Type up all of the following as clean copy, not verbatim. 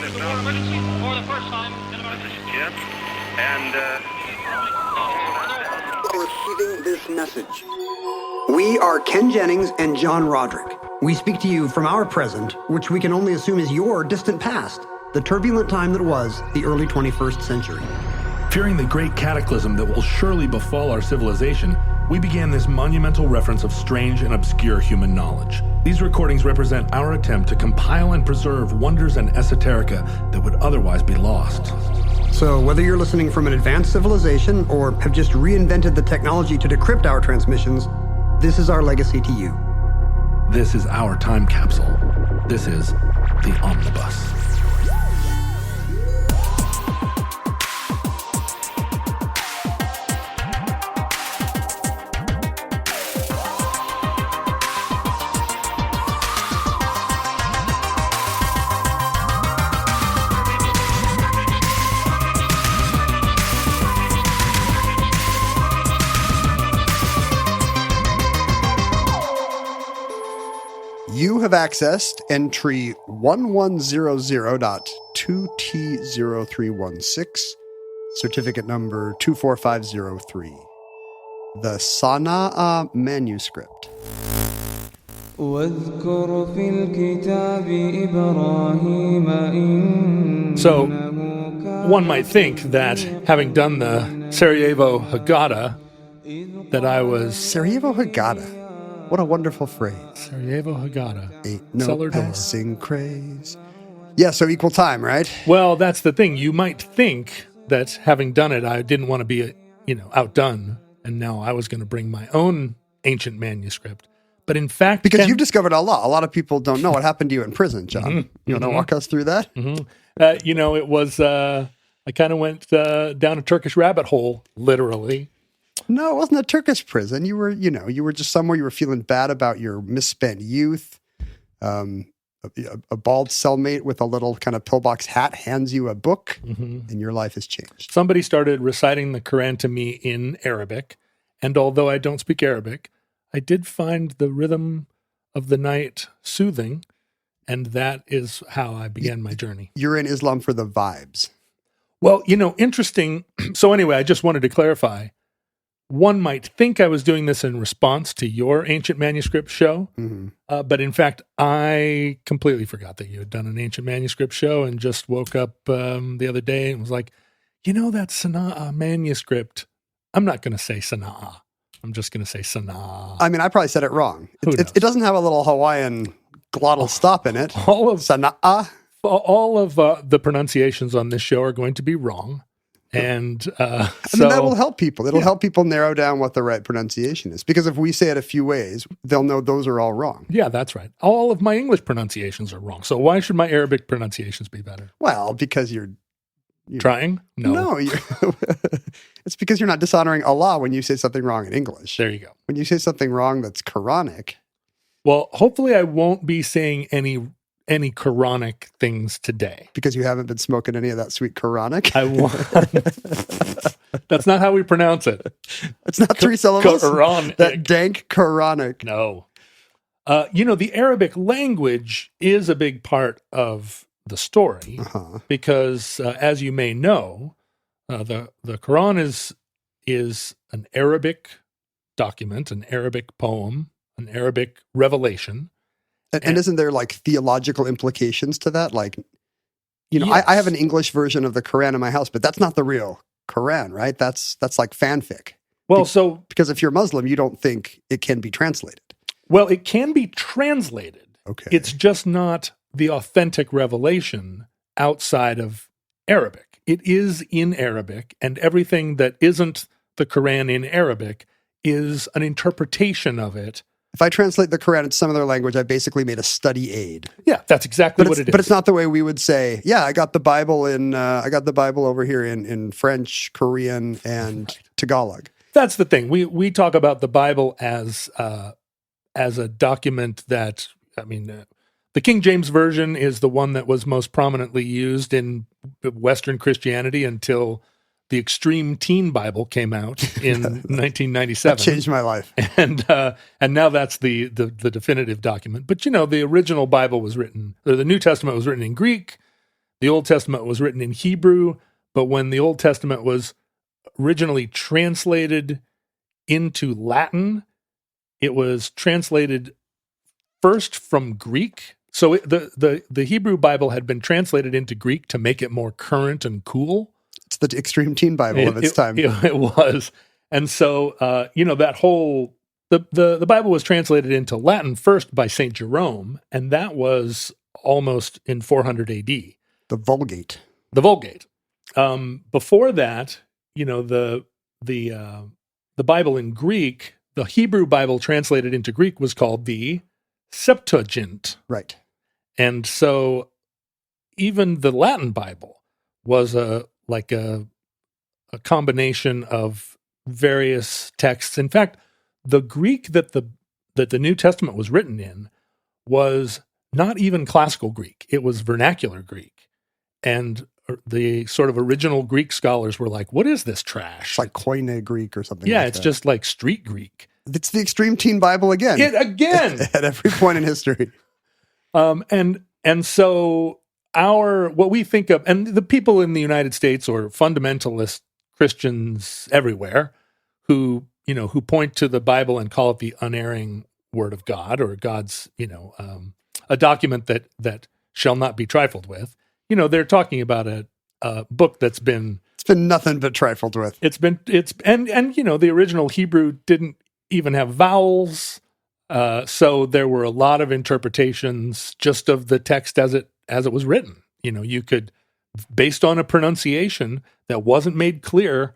emergency for the first time in America. This is Jim, and Receiving this message. We are Ken Jennings and John Roderick. We speak to you from our present, which we can only assume is your distant past, the turbulent time that was the early 21st century. Fearing the great cataclysm that will surely befall our civilization, we began this monumental reference of strange and obscure human knowledge. These recordings represent our attempt to compile and preserve wonders and esoterica that would otherwise be lost. So whether you're listening from an advanced civilization or have just reinvented the technology to decrypt our transmissions, this is our legacy to you. This is our time capsule. This is the Omnibus. You have accessed entry 1100.2T0316, certificate number 24503, the Sanaa Manuscript. So, one might think that having done the Sarajevo Haggadah, that I was... Sarajevo Haggadah. What a wonderful phrase. Sarajevo Haggadah. Ain't no Cellar door. passing craze. Yeah, so equal time, right? Well, that's the thing. You might think that having done it, I didn't want to be, outdone, and now I was going to bring my own ancient manuscript. But in fact... Because you've discovered a lot. A lot of people don't know what happened to you in prison, John. Mm-hmm. You want to walk us through that? Mm-hmm. It was... I kind of went down a Turkish rabbit hole, literally. No, it wasn't a Turkish prison. You were just somewhere you were feeling bad about your misspent youth. A bald cellmate with a little kind of pillbox hat hands you a book, and your life has changed. Somebody started reciting the Quran to me in Arabic, and although I don't speak Arabic, I did find the rhythm of the night soothing, and that is how I began my journey. You're in Islam for the vibes. Well, interesting. So anyway, I just wanted to clarify. One might think I was doing this in response to your ancient manuscript show, but in fact, I completely forgot that you had done an ancient manuscript show and just woke up the other day and was like, that Sanaa manuscript, I'm not going to say Sanaa. I'm just going to say Sanaa. I mean, I probably said it wrong. It doesn't have a little Hawaiian glottal stop in it. All of Sanaa. All of the pronunciations on this show are going to be wrong. And I mean, that will help people. It'll help people narrow down what the right pronunciation is. Because if we say it a few ways, they'll know those are all wrong. Yeah, that's right. All of my English pronunciations are wrong. So why should my Arabic pronunciations be better? Well, because you're trying? No. It's because you're not dishonoring Allah when you say something wrong in English. There you go. When you say something wrong that's Quranic. Well, hopefully I won't be saying any Quranic things today. Because you haven't been smoking any of that sweet Quranic? I won't. That's not how we pronounce it. It's not three syllables? Quranic. That dank Quranic. No. The Arabic language is a big part of the story because, as you may know, the Quran is an Arabic document, an Arabic poem, an Arabic revelation. And isn't there like theological implications to that? Like, yes. I have an English version of the Quran in my house, but that's not the real Quran, right? That's like fanfic. Well, because if you're Muslim, you don't think it can be translated. Well, it can be translated. Okay. It's just not the authentic revelation outside of Arabic. It is in Arabic, and everything that isn't the Quran in Arabic is an interpretation of it. If I translate the Quran in some other language, I basically made a study aid. Yeah, that's exactly what it is. But it's not the way we would say, I got the Bible over here in French, Korean, and Tagalog. That's the thing. We talk about the Bible as a document that, the King James Version is the one that was most prominently used in Western Christianity until the Extreme Teen Bible came out in 1997. That changed my life. And now that's the definitive document. But, the original Bible was written, or the New Testament was written in Greek. the Old Testament was written in Hebrew, but when the Old Testament was originally translated into Latin, it was translated first from Greek. So the Hebrew Bible had been translated into Greek to make it more current and cool. It's the extreme teen Bible of its time. It was. And so, that whole, the Bible was translated into Latin first by St. Jerome, and that was almost in 400 AD. The Vulgate. The Vulgate. Before that, the Bible in Greek, the Hebrew Bible translated into Greek was called the Septuagint. Right. And so even the Latin Bible was a combination of various texts. In fact, the Greek that the New Testament was written in was not even classical Greek. It was vernacular Greek. And the sort of original Greek scholars were like, what is this trash? It's like Koine Greek or something Yeah, like it's that. just like street Greek. It's the extreme teen Bible again. Again! At every point in history. And so what we think of, and the people in the United States or fundamentalist Christians everywhere who point to the Bible and call it the unerring word of God, or God's, a document that shall not be trifled with. They're talking about a book that's been... It's been nothing but trifled with. The original Hebrew didn't even have vowels. So there were a lot of interpretations just of the text as it was written. You could, based on a pronunciation that wasn't made clear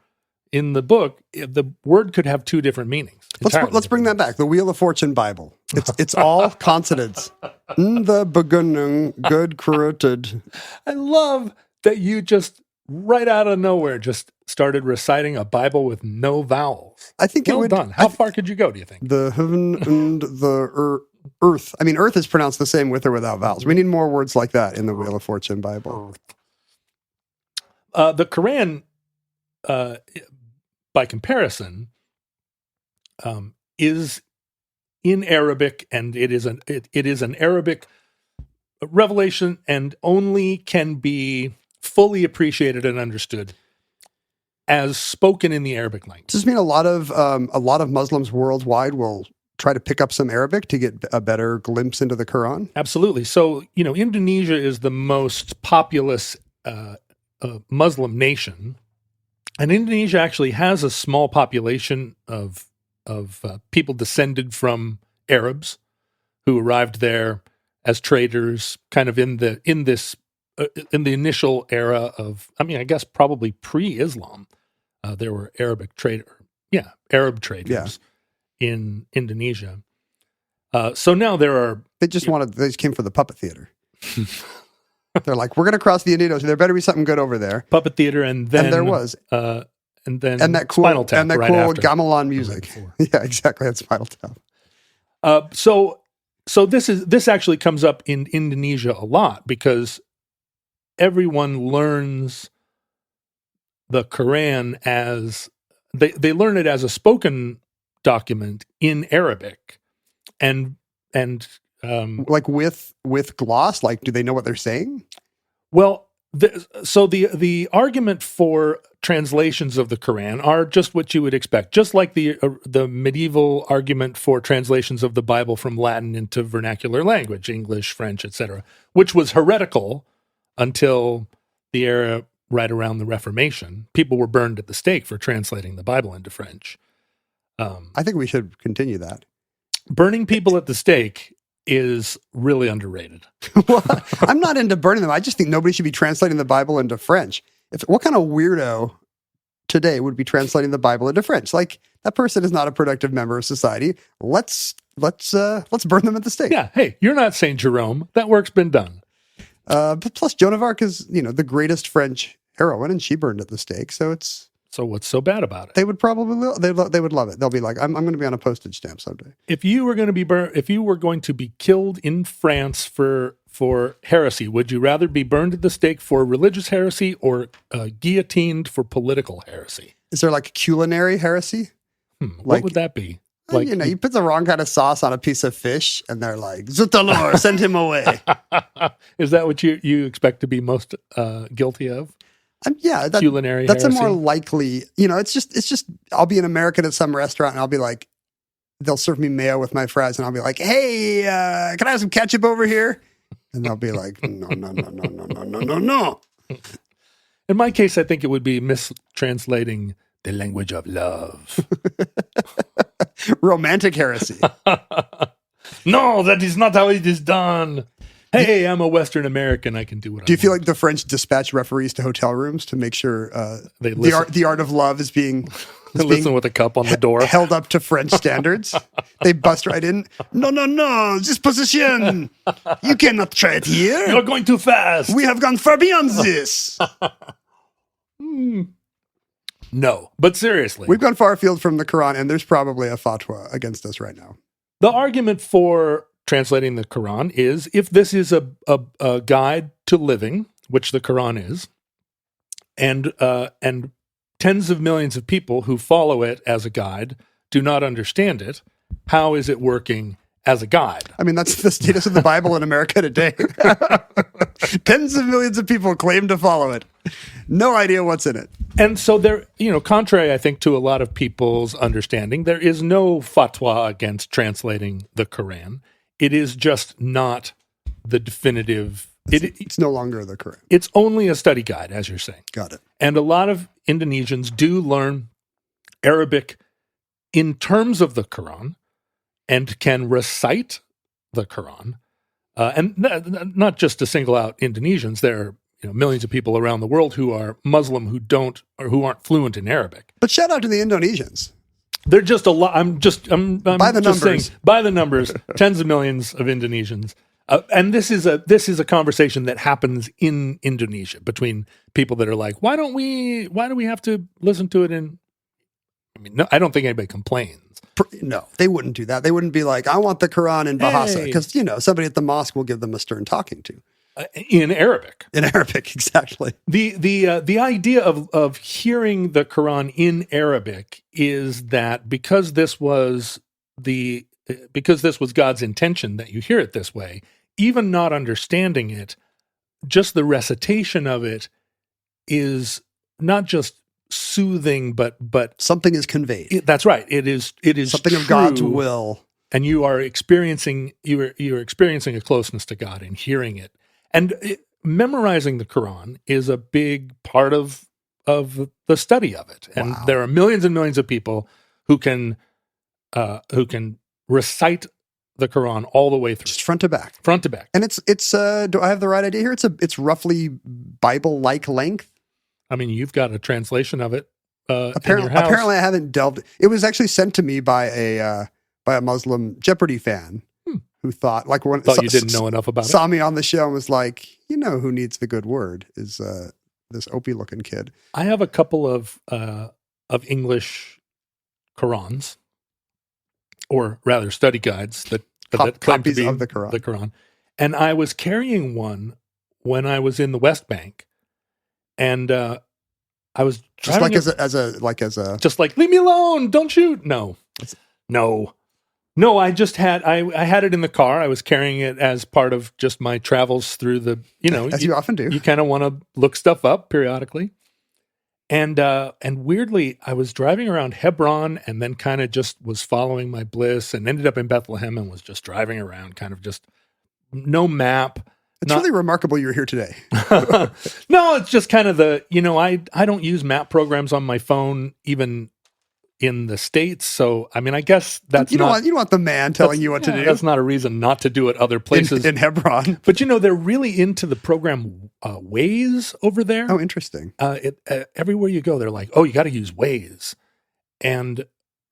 in the book, the word could have two different meanings. Let's bring that back. The Wheel of Fortune Bible. It's all consonants. In the beginning, good created. I love that you just right out of nowhere just started reciting a Bible with no vowels. I think well it would. Done. How far could you go, do you think? The heaven and the earth. I mean, earth is pronounced the same with or without vowels. We need more words like that in the Wheel of Fortune Bible. The Quran, by comparison, is in Arabic, and it is an Arabic revelation, and only can be fully appreciated and understood as spoken in the Arabic language. Does this mean a lot of Muslims worldwide will try to pick up some Arabic to get a better glimpse into the Quran? Absolutely. So, Indonesia is the most populous Muslim nation, and Indonesia actually has a small population of people descended from Arabs who arrived there as traders, kind of in the initial era of, I guess probably pre-Islam. There were Arab traders in Indonesia. So now they just came for the puppet theater. They're like, we're going to cross the Indian Ocean. There better be something good over there. Puppet theater, and there was. And then that cool, Spinal Tap, and that right cool after. gamelan music. Yeah, exactly. That's Spinal Tap. So this actually comes up in Indonesia a lot because everyone learns the Quran as they learn it as a spoken document in Arabic, and like with gloss. Like, do they know what they're saying? Well, the argument for translations of the Quran are just what you would expect, just like the medieval argument for translations of the Bible from Latin into vernacular language, English, French, etc., which was heretical until the era right around the Reformation. People were burned at the stake for translating the Bible into French. I think we should continue that. Burning people at the stake is really underrated. Well, I'm not into burning them. I just think nobody should be translating the Bible into French. What kind of weirdo today would be translating the Bible into French? Like, that person is not a productive member of society. Let's burn them at the stake. Yeah. Hey, you're not Saint Jerome. That work's been done. But plus, Joan of Arc is the greatest French heroine, and she burned at the stake. So what's so bad about it? They would probably they would love it. They'll be like, I'm going to be on a postage stamp someday. If you were going to be killed in France for heresy, would you rather be burned at the stake for religious heresy or guillotined for political heresy? Is there like culinary heresy? What would that be? Like you put the wrong kind of sauce on a piece of fish, and they're like, "Zutalor, send him away." Is that what you expect to be most guilty of? Culinary that's heresy? a more likely. It's just. I'll be in America at some restaurant, and I'll be like, they'll serve me mayo with my fries, and I'll be like, "Hey, can I have some ketchup over here?" And they'll be like, "No, no, no, no, no, no, no, no, no." In my case, I think it would be mistranslating the language of love. Romantic heresy. No, that is not how it is done. Hey, I'm a Western American. I can do what I want. Do you feel like the French dispatch referees to hotel rooms to make sure They the art of love is being They listen with a cup on the door. held up to French standards? They bust right in. No, this position. You cannot try it here. You're going too fast. We have gone far beyond this. No, but seriously. We've gone far afield from the Quran, and there's probably a fatwa against us right now. The argument for translating the Quran is if this is a guide to living, which the Quran is, and tens of millions of people who follow it as a guide do not understand it, how is it working as a guide? I mean, that's the status of the Bible in America today. Tens of millions of people claim to follow it. No idea what's in it. And so there, contrary, I think, to a lot of people's understanding, there is no fatwa against translating the Quran. It is just not the definitive. It's no longer the Quran. It's only a study guide, as you're saying. Got it. And a lot of Indonesians do learn Arabic in terms of the Quran and can recite the Quran. And not just to single out Indonesians. There are millions of people around the world who are Muslim who aren't fluent in Arabic. But shout out to the Indonesians. They're just a lot. I'm by the just numbers. saying, by the numbers, tens of millions of Indonesians. And this is a conversation that happens in Indonesia between people that are like, why do we have to listen to it no, I don't think anybody complains. No, they wouldn't do that. They wouldn't be like, I want the Quran in Bahasa, because somebody at the mosque will give them a stern talking to. In Arabic. In Arabic, exactly. The idea of hearing the Quran in Arabic is that because this was God's intention that you hear it this way, even not understanding it, just the recitation of it is not just soothing, but something is conveyed. That's right. It is something true, of God's will, and you are experiencing a closeness to God in hearing it. And memorizing the Quran is a big part of the study of it. And there are millions and millions of people who can recite the Quran all the way through, just front to back. And it's do I have the right idea here? It's roughly Bible-like length. I mean, you've got a translation of it. Apparently, I haven't delved. It was actually sent to me by a Muslim Jeopardy fan who thought you didn't know enough about it. Saw me on the show and was like, who needs the good word is this Opie-looking kid. I have a couple of English Qurans, or rather study guides that claim to be of the Quran. And I was carrying one when I was in the West Bank. And I was just like as a just like, leave me alone, don't shoot. No. I just had I had it in the car. I was carrying it as part of just my travels through the as you often do. You kind of want to look stuff up periodically. And weirdly, I was driving around Hebron and then kind of just was following my bliss and ended up in Bethlehem and was just driving around, kind of just no map. It's really remarkable you're here today. No, it's just kind of I don't use map programs on my phone, even in the States. So, I mean, I guess that's you don't want the man telling you what to do. That's not a reason not to do it other places. In Hebron. But, they're really into the program Waze over there. Oh, interesting. Everywhere you go, they're like, oh, you got to use Waze. And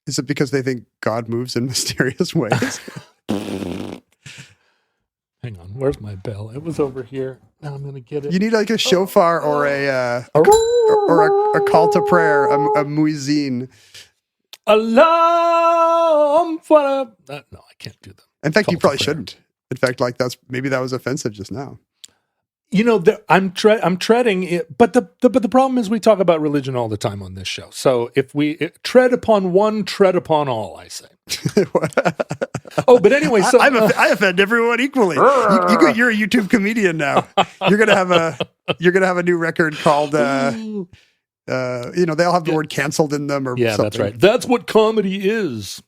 is it because they think God moves in mysterious ways? Hang on, where's my bell? It was over here. Now I'm going to get it. You need like a shofar or a call to prayer, a muezzin. Alarm for no, I can't do that. In fact, you probably shouldn't. In fact, that was offensive just now. I'm treading it, but the problem is we talk about religion all the time on this show. So if we tread upon one, tread upon all, I say. Oh, but anyway, so I offend everyone equally. You're a YouTube comedian now. You're gonna have a new record called. They all have the word canceled in them, or something. That's right. That's what comedy is.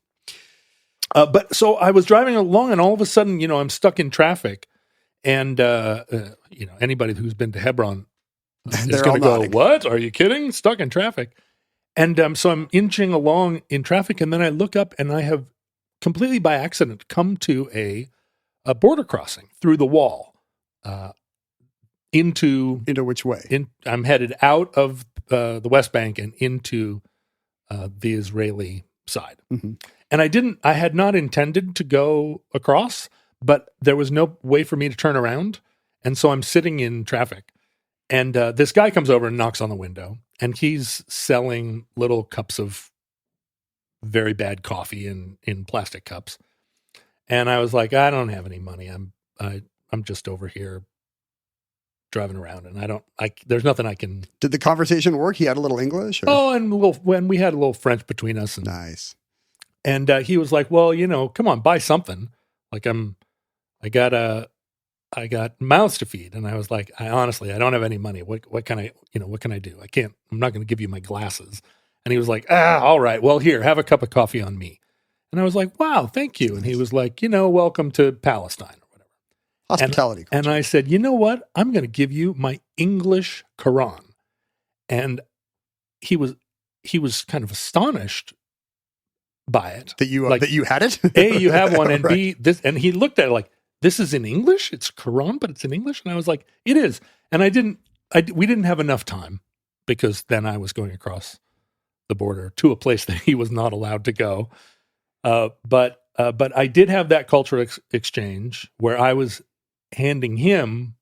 But so I was driving along, and all of a sudden, I'm stuck in traffic. And, anybody who's been to Hebron is going to go, what? Are you kidding? Stuck in traffic. And so I'm inching along in traffic, and then I look up, and I have completely by accident come to a border crossing through the wall into which way? I'm headed out of the West Bank and into the Israeli side. Mm-hmm. And I had not intended to go across, but there was no way for me to turn around. And so I'm sitting in traffic. And this guy comes over and knocks on the window. And he's selling little cups of very bad coffee in plastic cups. And I was like, I don't have any money. I'm just over here driving around. And there's nothing I can. Did the conversation work? He had a little English? Or? Oh, and when we had a little French between us. And, nice. And he was like, well, come on, buy something. Like I got mouths to feed. And I was like, I don't have any money. What can I do? I'm not going to give you my glasses. And he was like, all right, well, here, have a cup of coffee on me. And I was like, wow, thank you. And he was like, welcome to Palestine or whatever. Hospitality. And I said, you know what? I'm going to give you my English Quran. And he was kind of astonished by it. That you had it? A, you have one, and right. B, this, and he looked at it like, this is in English? It's Quran, but it's in English? And I was like, it is. And we didn't have enough time because then I was going across the border to a place that he was not allowed to go. But I did have that cultural exchange where I was handing him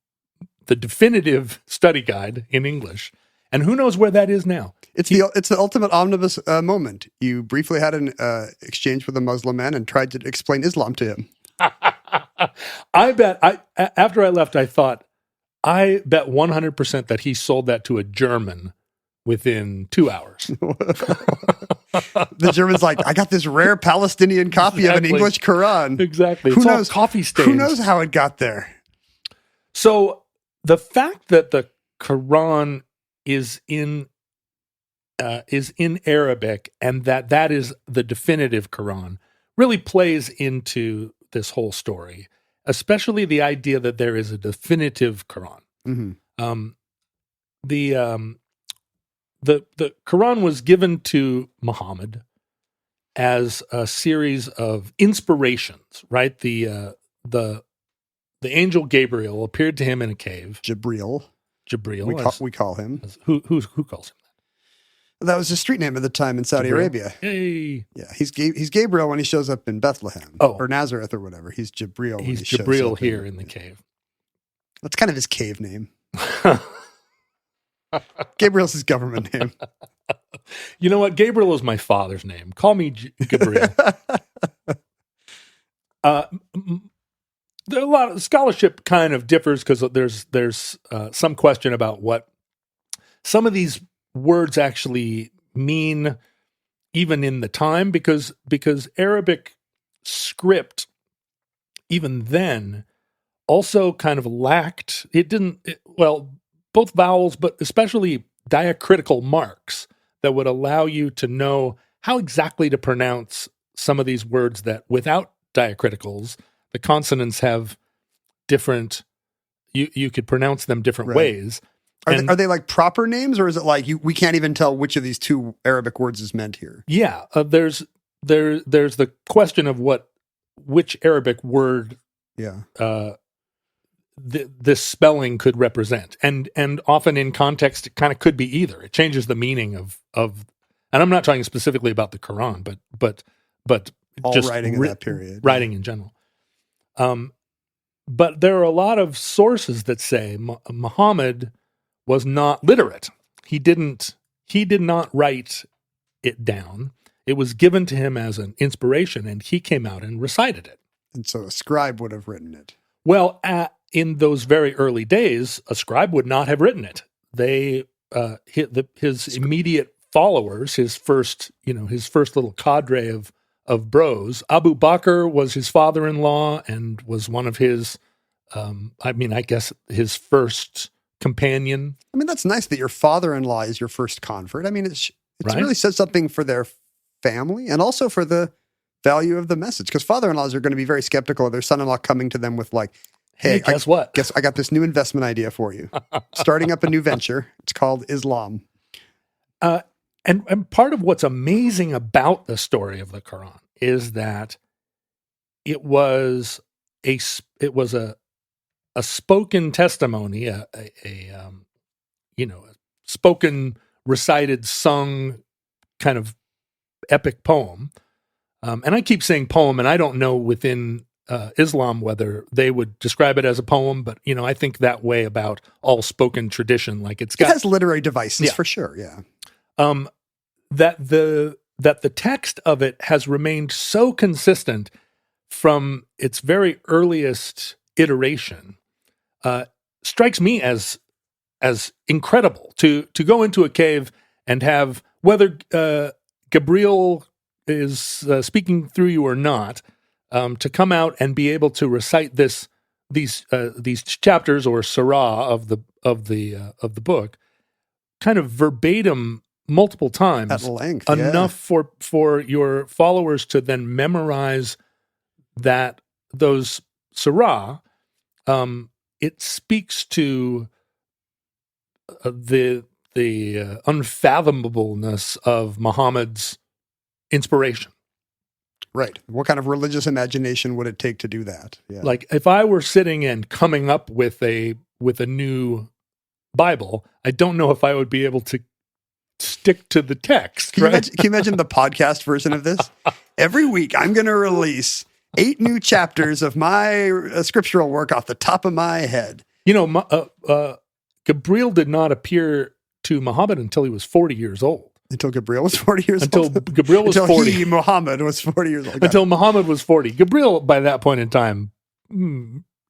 the definitive study guide in English. And who knows where that is now? It's the ultimate omnibus moment. You briefly had an exchange with a Muslim man and tried to explain Islam to him. I bet after I left, I thought, I bet 100% that he sold that to a German within 2 hours. The German's like, I got this rare Palestinian copy of an English Quran. Exactly. Who It's knows? all coffee stains. Who knows how it got there? So the fact that the Quran is in Arabic and that is the definitive Quran really plays into this whole story, especially the idea that there is a definitive Quran. Mm-hmm. The Quran was given to Muhammad as a series of inspirations, right? The angel Gabriel appeared to him in a cave. Jabril, we call him. Who calls him that? That was his street name at the time in Saudi Arabia. Hey. Yeah, he's Gabriel when he shows up in Bethlehem or Nazareth or whatever. He's Jabril. He's Jabril here in the cave. That's kind of his cave name. Gabriel's his government name. You know what? Gabriel is my father's name. Call me Gabriel. A lot of scholarship kind of differs because there's some question about what some of these words actually mean, even in the time, because Arabic script, even then, also kind of lacked. Both vowels, but especially diacritical marks that would allow you to know how exactly to pronounce some of these words that without diacriticals, the consonants have different, you could pronounce them different ways. Are they like proper names, or is it like we can't even tell which of these two Arabic words is meant here? Yeah, there's the question of which Arabic word this spelling could represent, and often in context it kind of could be either. It changes the meaning of, and I'm not talking specifically about the Quran, but all just writing in that period, writing in general. But there are a lot of sources that say Muhammad was not literate. He did not write it down. It was given to him as an inspiration, and he came out and recited it. And so a scribe would have written it. Well, in those very early days, a scribe would not have written it. His immediate followers, his first little cadre of bros. Abu Bakr was his father-in-law and was one of his, I guess his first companion. I mean, that's nice that your father-in-law is your first convert. I mean, it Right? really says something for their family and also for the value of the message. Because father-in-laws are going to be very skeptical of their son-in-law coming to them with like, Hey, guess what? Guess I got this new investment idea for you. Starting up a new venture. It's called Islam. And part of what's amazing about the story of the Quran is that it was a spoken testimony, a spoken, recited, sung kind of epic poem. And I keep saying poem, and I don't know within Islam whether they would describe it as a poem, but I think that way about all spoken tradition. Like it has literary devices for sure. Yeah. That the text of it has remained so consistent from its very earliest iteration strikes me as incredible to go into a cave and have, whether Gabriel is speaking through you or not, to come out and be able to recite these chapters or surah of the book, kind of verbatim multiple times at length, enough for your followers to then memorize those surah. It speaks to the unfathomableness of Muhammad's inspiration. Right. What kind of religious imagination would it take to do that? Yeah. Like if I were sitting and coming up with a new Bible, I don't know if I would be able to stick to the text. Can you imagine the podcast version of this? Every week I'm going to release 8 new chapters of my scriptural work off the top of my head. Gabriel did not appear to Muhammad until he was 40 years old. Until Gabriel was 40 years old? Until Gabriel was 40. Muhammad was 40 years old. Until Muhammad was 40. Gabriel, by that point in time,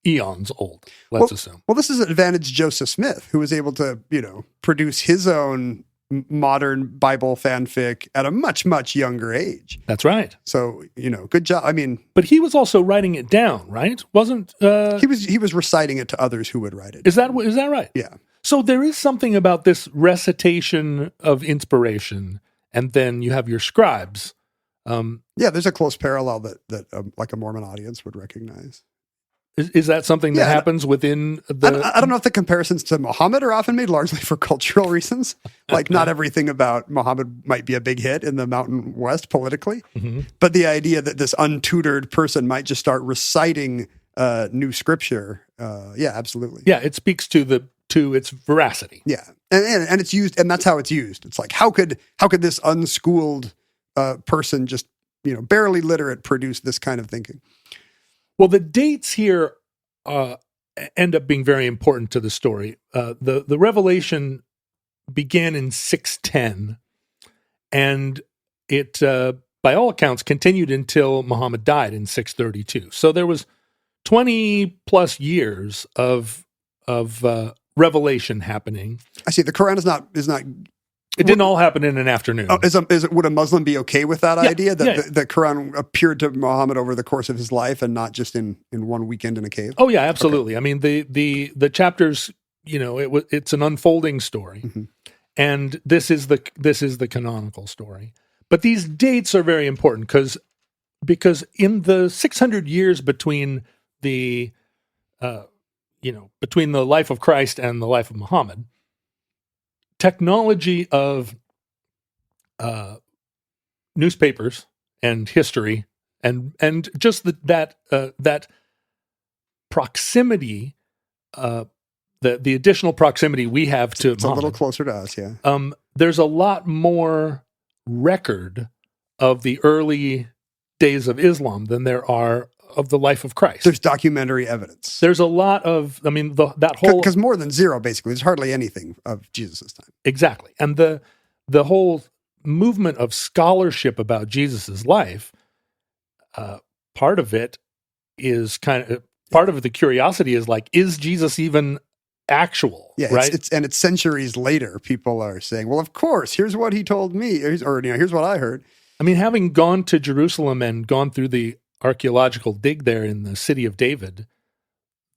eons old, let's assume. Well, this is an advantage Joseph Smith, who was able to, produce his own modern Bible fanfic at a much, much younger age. That's right. So, good job. I mean, but he was also writing it down, right? Wasn't he was reciting it to others who would write it. Is that right? Yeah. So there is something about this recitation of inspiration, and then you have your scribes. There's a close parallel that like a Mormon audience would recognize. Is that something that happens within the... I don't know if the comparisons to Muhammad are often made largely for cultural reasons. Like not everything about Muhammad might be a big hit in the Mountain West politically. Mm-hmm. But the idea that this untutored person might just start reciting new scripture, absolutely. Yeah, it speaks to its veracity. Yeah, and it's used, and that's how it's used. It's like, how could this unschooled person just, barely literate produce this kind of thinking? Well, the dates here end up being very important to the story. The revelation began in 610, and it, by all accounts, continued until Muhammad died in 632. So there was 20 plus years of revelation happening. I see. The Quran is not. It didn't all happen in an afternoon. Oh, would a Muslim be okay with that idea that the Quran appeared to Muhammad over the course of his life and not just in one weekend in a cave? Oh yeah, absolutely. Okay. I mean, the chapters, it's an unfolding story, mm-hmm. and this is the canonical story. But these dates are very important because in the 600 years between the life of Christ and the life of Muhammad, technology of newspapers and history and just that proximity, the additional proximity we have to it's Muhammad, a little closer to us, yeah. There's a lot more record of the early days of Islam than there are of the life of Christ. There's documentary evidence. There's a lot of, that whole... Because more than zero, basically. There's hardly anything of Jesus' time. Exactly. And the whole movement of scholarship about Jesus' life, part of it is kind of part of the curiosity is like, is Jesus even actual? Yeah, right? It's centuries later. People are saying, "Well, of course. Here's what he told me," or here's what I heard. I mean, having gone to Jerusalem and gone through the archaeological dig there in the city of David,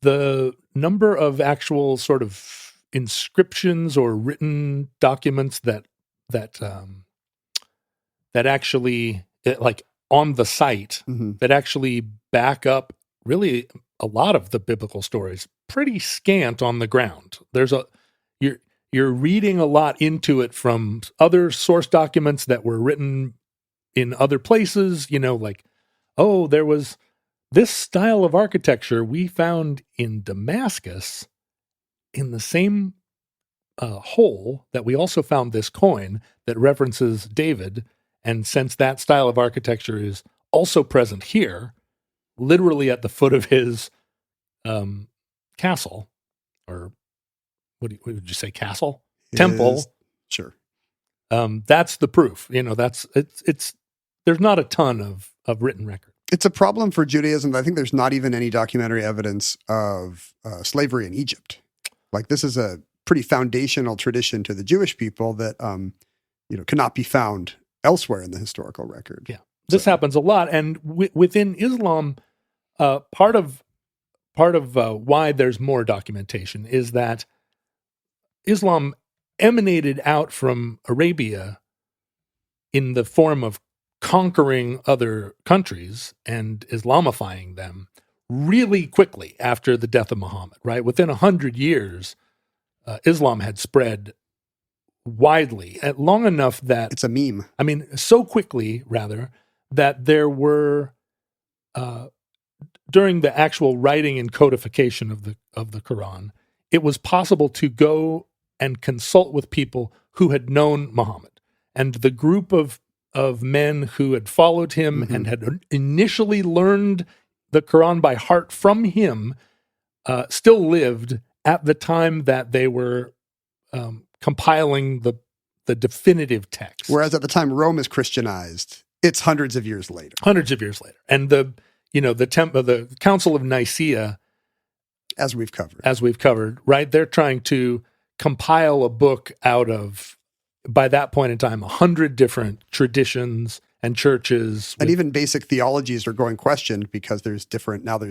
the number of actual sort of inscriptions or written documents that actually like on the site that actually back up really a lot of the biblical stories, pretty scant on the ground. You're reading a lot into it from other source documents that were written in other places, like, oh, there was this style of architecture we found in Damascus in the same hole that we also found this coin that references David. And since that style of architecture is also present here, literally at the foot of his castle, or what would you say, castle? Temple. Sure. That's the proof. It's there's not a ton of written record. It's a problem for Judaism. I think there's not even any documentary evidence of slavery in Egypt. Like, this is a pretty foundational tradition to the Jewish people that cannot be found elsewhere in the historical record. Yeah, this happens a lot, and within Islam, part of why there's more documentation is that Islam emanated out from Arabia in the form of conquering other countries and Islamifying them really quickly after the death of Muhammad, right? Within 100 years, Islam had spread widely, long enough that... It's a meme. I mean, so quickly, rather, that there were, during the actual writing and codification of the Quran, it was possible to go and consult with people who had known Muhammad. And the group of men who had followed him and had initially learned the Quran by heart from him still lived at the time that they were compiling the definitive text. Whereas at the time Rome is Christianized, it's hundreds of years later. And the Council of Nicaea, as we've covered, right? They're trying to compile a book out of, by that point in time, 100 different traditions and churches. And even basic theologies are going questioned because there's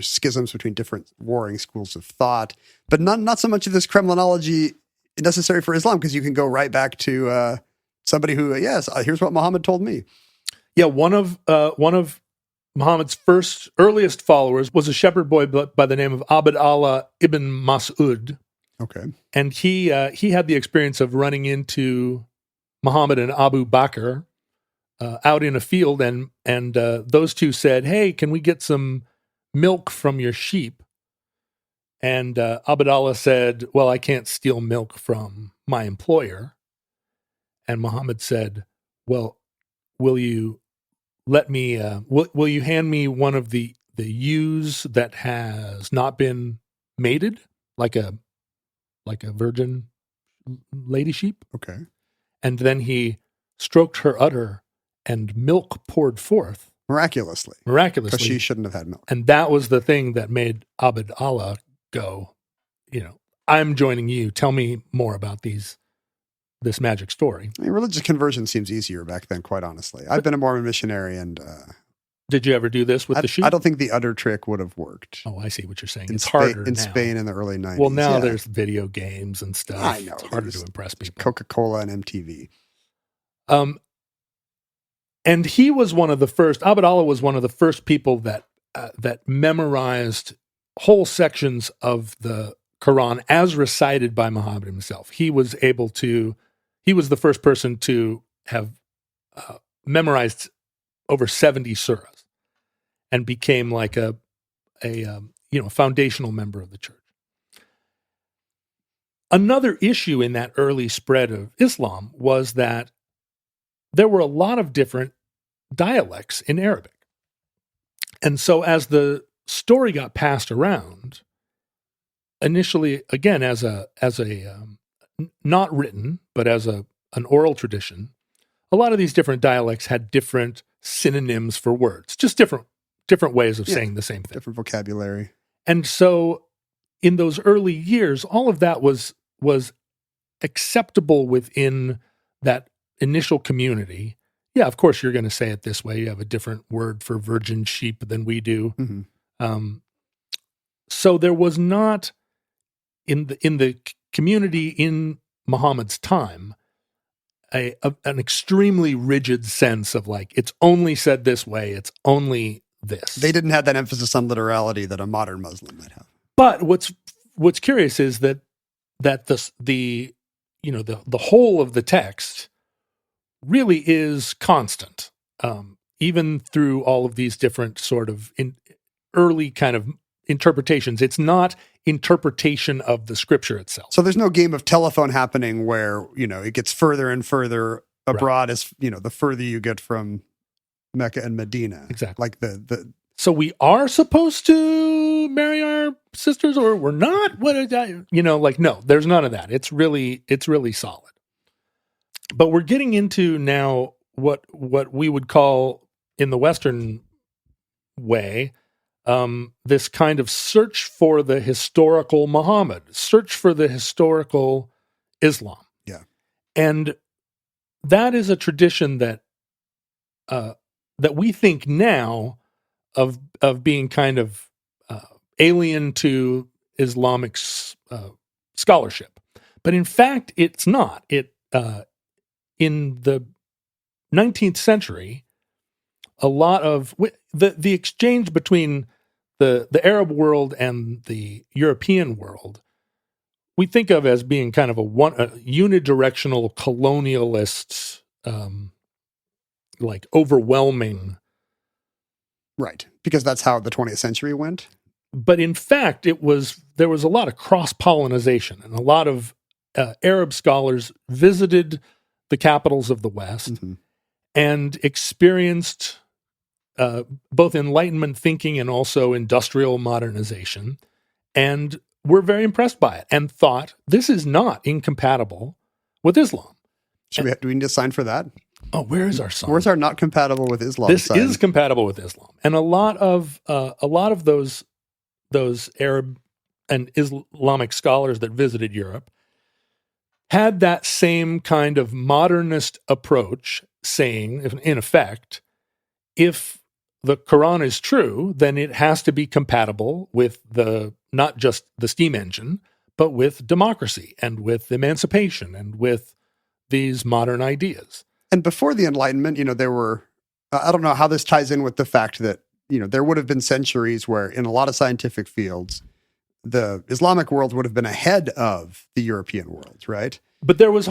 schisms between different warring schools of thought, but not so much of this Kremlinology necessary for Islam, because you can go right back to somebody who, here's what Muhammad told me. Yeah, one of Muhammad's earliest followers was a shepherd boy by the name of Abd Allah ibn Mas'ud. Okay. And he had the experience of running into Muhammad and Abu Bakr out in a field, and those two said, "Hey, can we get some milk from your sheep?" And Abd Allah said, "Well, I can't steal milk from my employer." And Muhammad said, "Well, will you let me? Will you hand me one of the ewes that has not been mated, like a virgin lady sheep?" Okay. And then he stroked her udder, and milk poured forth. Miraculously. Because she shouldn't have had milk. And that was the thing that made Abd Allah go, I'm joining you. Tell me more about this magic story. I mean, religious conversion seems easier back then, quite honestly. I've been a Mormon missionary, and... did you ever do this with the sheep? I don't think the udder trick would have worked. Oh, I see what you're saying. It's harder in now. Spain in the early 90s. Well, now there's video games and stuff. I know. It's harder to impress people. Coca-Cola and MTV. And he was one of the first, Abd Allah was one of the first people that memorized whole sections of the Quran as recited by Muhammad himself. He was the first person to have memorized over 70 surahs and became like a foundational member of the church. Another issue in that early spread of Islam was that there were a lot of different dialects in Arabic. And so as the story got passed around, initially, again, as a not written, but as an oral tradition, a lot of these different dialects had different synonyms for words, just different ways of saying the same thing. Different vocabulary. And so in those early years, all of that was acceptable within that initial community. Yeah, of course, you're going to say it this way. You have a different word for virgin sheep than we do. So there was not in the community in Muhammad's time an extremely rigid sense of like, it's only said this way, it's only this. They didn't have that emphasis on literality that a modern Muslim might have. But what's curious is that the whole of the text really is constant, even through all of these different sort of early kind of interpretations. It's not interpretation of the scripture itself. So there's no game of telephone happening where, it gets further and further abroad as, the further you get from Mecca and Medina. Exactly. Like So we are supposed to marry our sisters or we're not? No, there's none of that. It's really solid. But we're getting into now what we would call in the Western way, this kind of search for the historical Muhammad, search for the historical Islam. Yeah. And that is a tradition that we think now of being kind of alien to Islamic scholarship. But in fact, it's not. In the 19th century, a lot of the exchange between the Arab world and the European world, we think of as being kind of a unidirectional colonialist, like overwhelming. Right. Because that's how the 20th century went. But in fact, there was a lot of cross-pollination, and a lot of Arab scholars visited the capitals of the West and experienced both Enlightenment thinking and also industrial modernization, and were very impressed by it and thought this is not incompatible with Islam. Do we need a sign for that? Oh, where is our sign? Where's our not compatible with Islam This sign? is compatible with Islam, and a lot of those Arab and Islamic scholars that visited Europe had that same kind of modernist approach, saying, in effect, if the Quran is true, then it has to be compatible with not just the steam engine, but with democracy and with emancipation and with these modern ideas. And before the Enlightenment, there were, I don't know how this ties in with the fact that, there would have been centuries where in a lot of scientific fields, the Islamic world would have been ahead of the European world, right? But there was,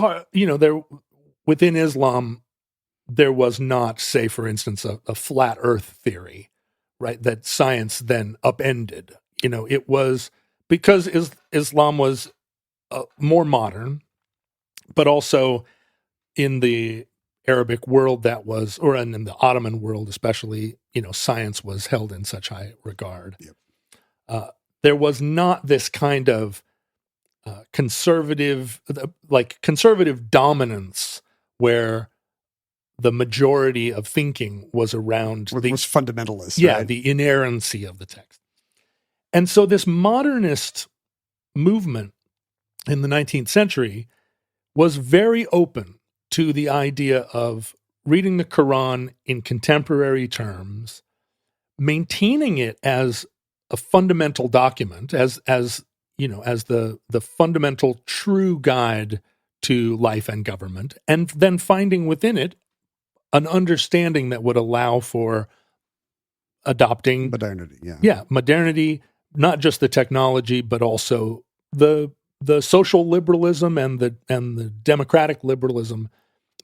within Islam, there was not, say, for instance, a flat earth theory, right, that science then upended. It was because Islam was more modern, but also in the Arabic world and in the Ottoman world especially, science was held in such high regard. Yep. There was not this kind of conservative dominance where the majority of thinking was around was fundamentalist. Yeah, right? the inerrancy of the text. And so this modernist movement in the 19th century was very open to the idea of reading the Quran in contemporary terms, maintaining it as a fundamental document, as the fundamental true guide to life and government, and then finding within it an understanding that would allow for adopting modernity. Yeah. Yeah, modernity, not just the technology, but also the social liberalism and the democratic liberalism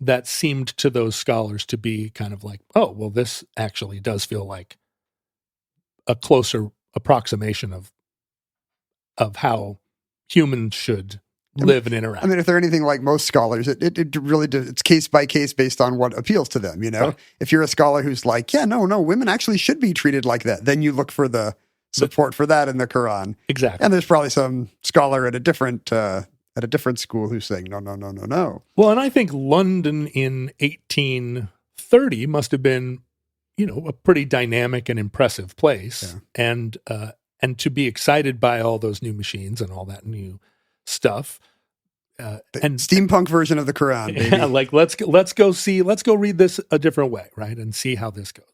that seemed to those scholars to be kind of like, oh, well, this actually does feel like a closer approximation of how humans should live and interact. I mean, if they're anything like most scholars, it really it's case by case based on what appeals to them. Right. If you're a scholar who's like, yeah, no, women actually should be treated like that, then you look for the support for that in the Quran. Exactly. And there's probably some scholar at a different school who's saying no. Well, and I think London in 1830 must have been, a pretty dynamic and impressive place. Yeah. And to be excited by all those new machines and all that new stuff. The And steampunk version of the Quran, baby. yeah, like let's go read this a different way, right? And see how this goes.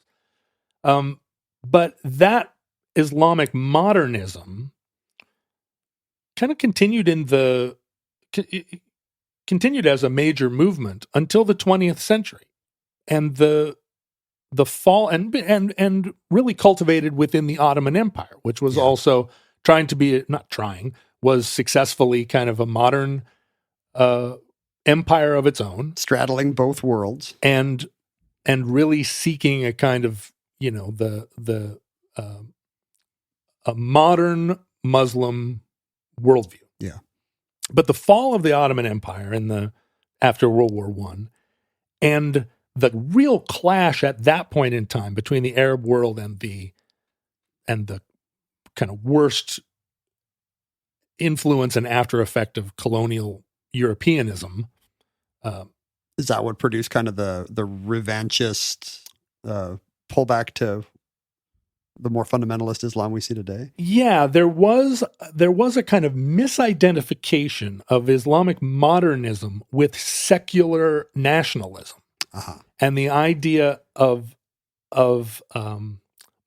But that Islamic modernism kind of continued continued as a major movement until the 20th century, and the fall and really cultivated within the Ottoman Empire, which was also was successfully kind of a modern empire of its own, Straddling both worlds. and really seeking a kind of, a modern Muslim worldview. Yeah. But the fall of the Ottoman Empire after World War I, and the real clash at that point in time between the Arab world and the kind of worst influence and after effect of colonial Europeanism. Is that what produced kind of the revanchist pullback to the more fundamentalist Islam we see today? Yeah, there was a kind of misidentification of Islamic modernism with secular nationalism, and the idea of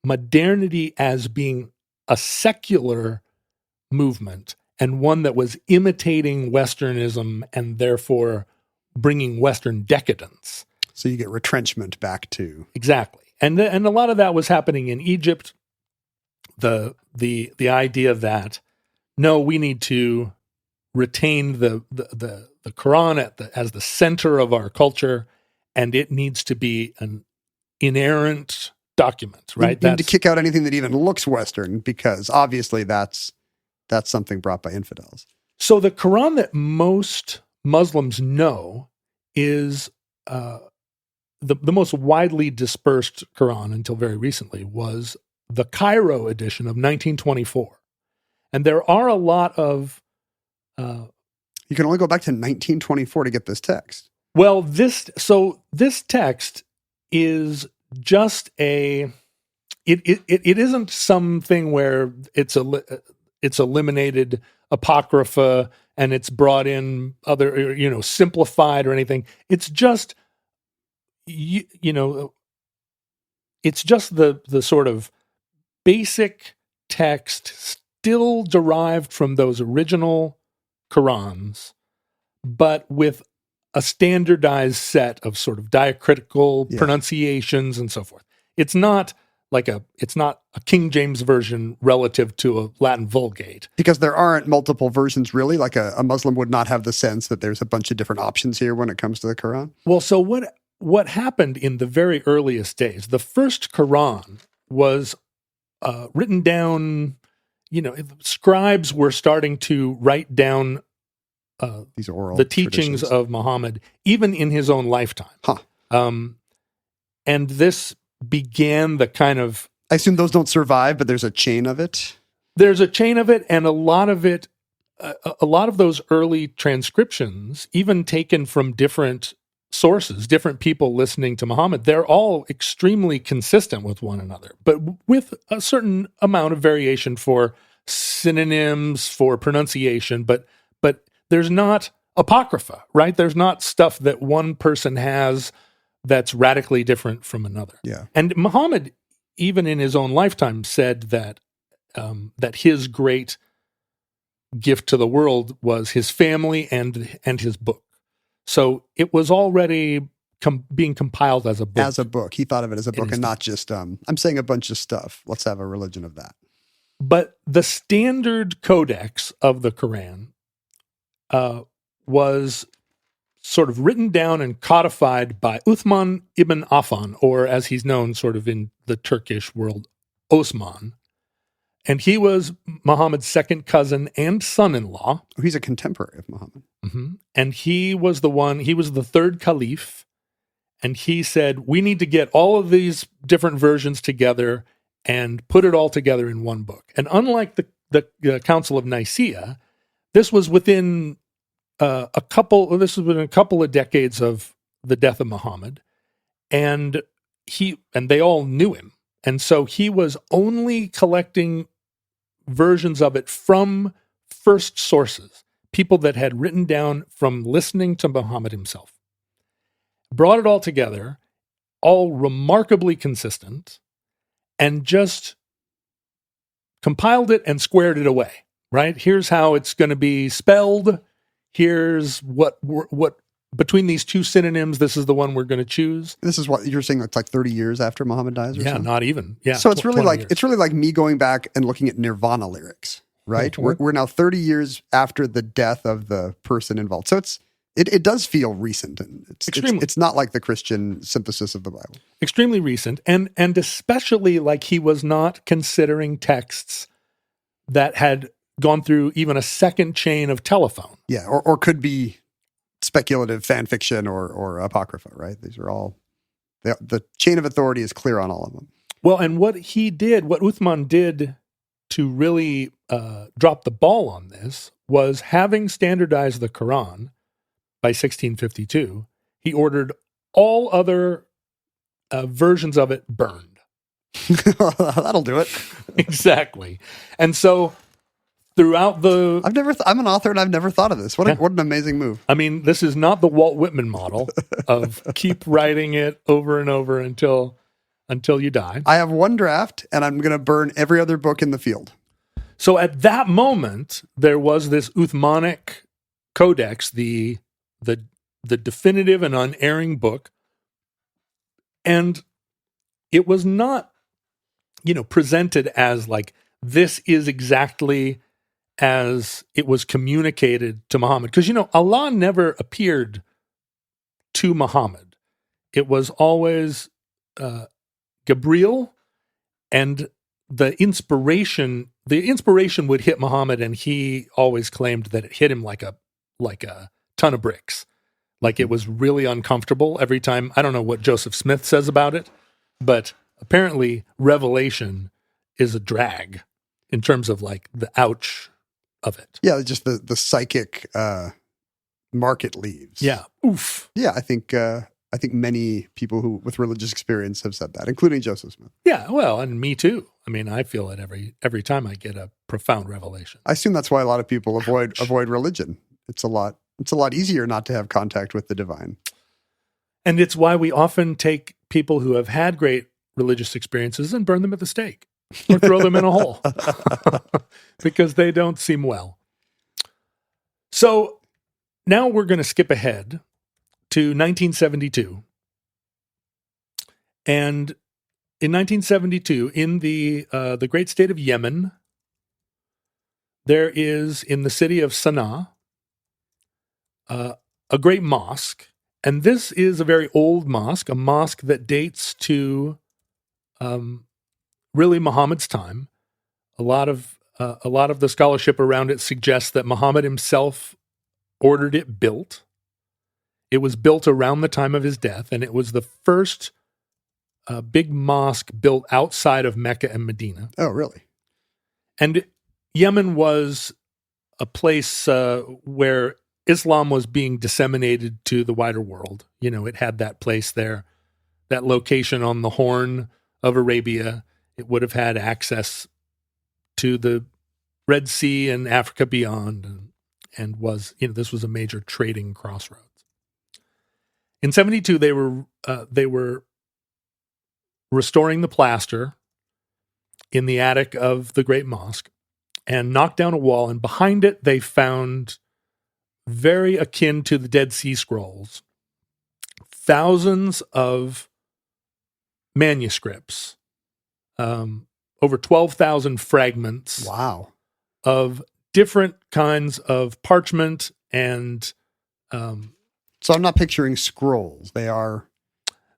modernity as being a secular movement and one that was imitating Westernism and therefore bringing Western decadence. So you get retrenchment back to Exactly. And a lot of that was happening in Egypt. The idea that no, we need to retain the Quran as the center of our culture, and it needs to be an inerrant document, right? You need to kick out anything that even looks Western, because obviously that's something brought by infidels. So the Quran that most Muslims know is the most widely dispersed Quran until very recently was the Cairo edition of 1924. And there are a lot of... you can only go back to 1924 to get this text. Well, this text is just it isn't something where it's eliminated apocrypha and it's brought in other, simplified or anything. It's just, it's just the sort of basic text still derived from those original Qurans, but with a standardized set of sort of diacritical pronunciations and so forth. It's not a King James version relative to a Latin Vulgate. Because there aren't multiple versions, really. Like a Muslim would not have the sense that there's a bunch of different options here when it comes to the Quran. Well, so what happened in the very earliest days, the first Quran was written down, scribes were starting to write down these oral the teachings of Muhammad, even in his own lifetime. And this began the kind of... I assume those don't survive, but there's a chain of it. There's a chain of it, and a lot of it, a lot of those early transcriptions, even taken from different sources, different people listening to Muhammad, they're all extremely consistent with one another, but with a certain amount of variation for synonyms, for pronunciation, but there's not apocrypha, right? There's not stuff that one person has that's radically different from another. Yeah. And Muhammad, even in his own lifetime, said that his great gift to the world was his family and his book. So it was already being compiled as a book. As a book. He thought of it as a book and not just, I'm saying a bunch of stuff. Let's have a religion of that. But the standard codex of the Quran was sort of written down and codified by Uthman ibn Affan, or as he's known sort of in the Turkish world, Osman. And he was Muhammad's second cousin and son-in-law. He's a contemporary of Muhammad. Mm-hmm. And he was the third caliph. And he said, we need to get all of these different versions together and put it all together in one book. And unlike the Council of Nicaea, this was within a couple of decades of the death of Muhammad. And they all knew him. And so he was only collecting versions of it from first sources, people that had written down from listening to Muhammad himself. Brought it all together, all remarkably consistent, and just compiled it and squared it away, right? Here's how it's going to be spelled. Here's what between these two synonyms, this is the one we're going to choose. This is what you're saying. It's like 30 years after Muhammad dies, or Yeah, something? not even. Yeah. So it's really 20 like years. it's really like me going back and looking at Nirvana lyrics, right? Mhm. We're now 30 years after the death of the person involved. So it does feel recent, and it's not like the Christian synthesis of the Bible. Extremely recent, and especially like he was not considering texts that had gone through even a second chain of telephone. Yeah, or could be speculative fan fiction or apocrypha, right? These are all the chain of authority is clear on all of them. Well, and what Uthman did to really drop the ball on this was, having standardized the Quran by 1652, he ordered all other versions of it burned. That'll do it. Exactly. And so throughout the... I'm an author and I've never thought of this. What an amazing move. I mean, this is not the Walt Whitman model of keep writing it over and over until you die. I have one draft and I'm going to burn every other book in the field. So at that moment, there was this Uthmanic Codex, the definitive and unerring book. And it was not, presented as like, this is exactly as it was communicated to Muhammad. Because, Allah never appeared to Muhammad. It was always Gabriel, and the inspiration would hit Muhammad, and he always claimed that it hit him like a ton of bricks. Like it was really uncomfortable every time. I don't know what Joseph Smith says about it, but apparently revelation is a drag in terms of like the ouch of it. Yeah, just the psychic market leaves. Yeah. Oof. Yeah, I think many people who with religious experience have said that, including Joseph Smith. Yeah, well, and me too. I mean, I feel it every time I get a profound revelation. I assume that's why a lot of people avoid religion. It's a lot easier not to have contact with the divine. And it's why we often take people who have had great religious experiences and burn them at the stake or throw them in a hole because they don't seem well. So now we're going to skip ahead to 1972. And in 1972, in the great state of Yemen, there is, in the city of Sanaa, a great mosque. And this is a very old mosque, a mosque that dates to really Muhammad's time. A lot of the scholarship around it suggests that Muhammad himself ordered it built. It was built around the time of his death, and it was the first big mosque built outside of Mecca and Medina. Oh, really? And Yemen was a place where Islam was being disseminated to the wider world. It had that place there, that location on the Horn of Arabia. It would have had access to the Red Sea and Africa beyond, and was, this was a major trading crossroads. In 72, they were restoring the plaster in the attic of the great mosque and knocked down a wall, and behind it they found, very akin to the Dead Sea Scrolls, thousands of manuscripts, over 12,000 fragments. Wow. Of different kinds of parchment and... So I'm not picturing scrolls. Are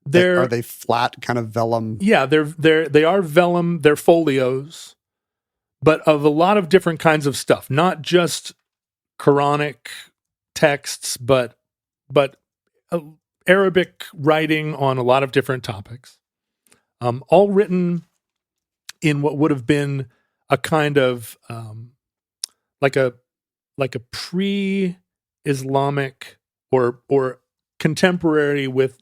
they flat kind of vellum? Yeah, they are vellum. They're folios, but of a lot of different kinds of stuff. Not just Quranic texts, but Arabic writing on a lot of different topics. All written in what would have been a kind of like a pre-Islamic or contemporary with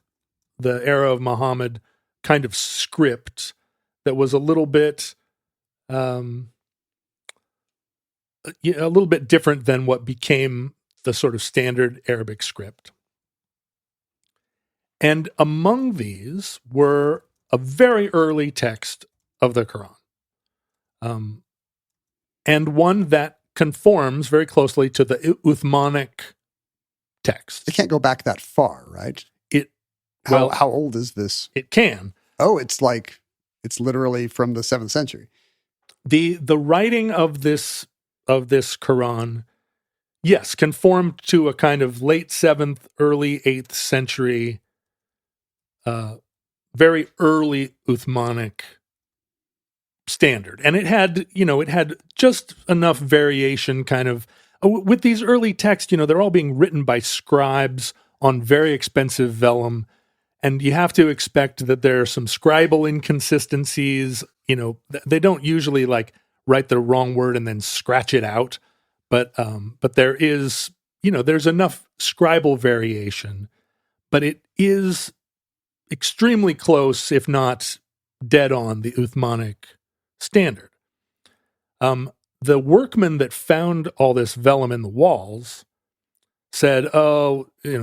the era of Muhammad kind of script that was a little bit a little bit different than what became the sort of standard Arabic script. And among these were a very early text of the Quran, and one that conforms very closely to the Uthmanic text. It can't go back that far, right? How old is this? It can. Oh, it's literally from the 7th century. The writing of this Quran, yes, conformed to a kind of late 7th, early 8th century, very early Uthmanic standard. And it had just enough variation kind of with these early texts, they're all being written by scribes on very expensive vellum. And you have to expect that there are some scribal inconsistencies. They don't usually like write the wrong word and then scratch it out. But there is, there's enough scribal variation, but it is extremely close, if not dead on, the Uthmanic standard. The workmen that found all this vellum in the walls said,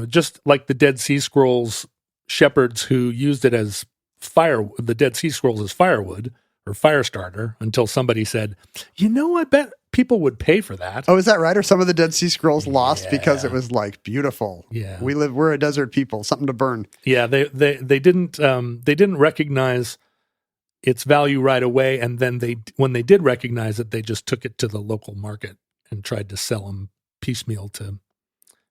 just like the Dead Sea Scrolls shepherds who used it as the Dead Sea Scrolls as firewood or fire starter until somebody said, I bet people would pay for that. Oh, is that right? Or some of the Dead Sea Scrolls lost because it was like beautiful. Yeah. We're a desert people, something to burn. Yeah. They didn't recognize its value right away. And then when they did recognize it, they just took it to the local market and tried to sell them piecemeal to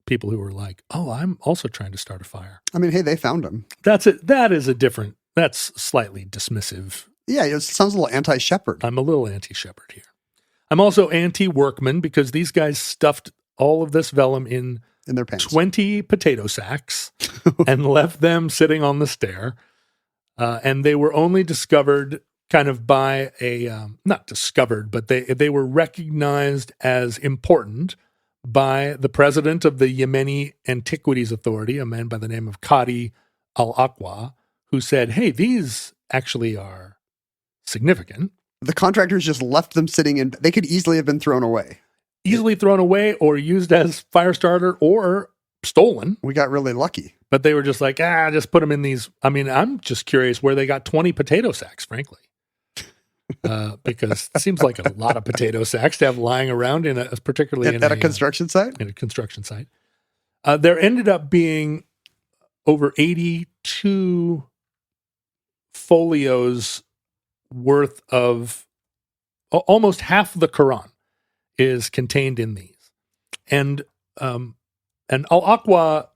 people who were like, oh, I'm also trying to start a fire. I mean, hey, they found them. That's it. That's slightly dismissive. Yeah, it sounds a little anti-shepherd. I'm a little anti-shepherd here. I'm also anti-workman because these guys stuffed all of this vellum in their pants. 20 potato sacks and left them sitting on the stair. And they were only discovered kind of by not discovered, but they were recognized as important by the president of the Yemeni Antiquities Authority, a man by the name of Qadi al-Aqwa, who said, hey, these actually are significant. The contractors just left them sitting in. They could easily have been thrown away. Easily thrown away or used as fire starter or stolen. We got really lucky. But they were just like, just put them in these. I mean, I'm just curious where they got 20 potato sacks, frankly. Because it seems like a lot of potato sacks to have lying around particularly at a construction site. In a construction site, there ended up being over 82 folios worth of almost half the Quran is contained in these, and Al-Aqwa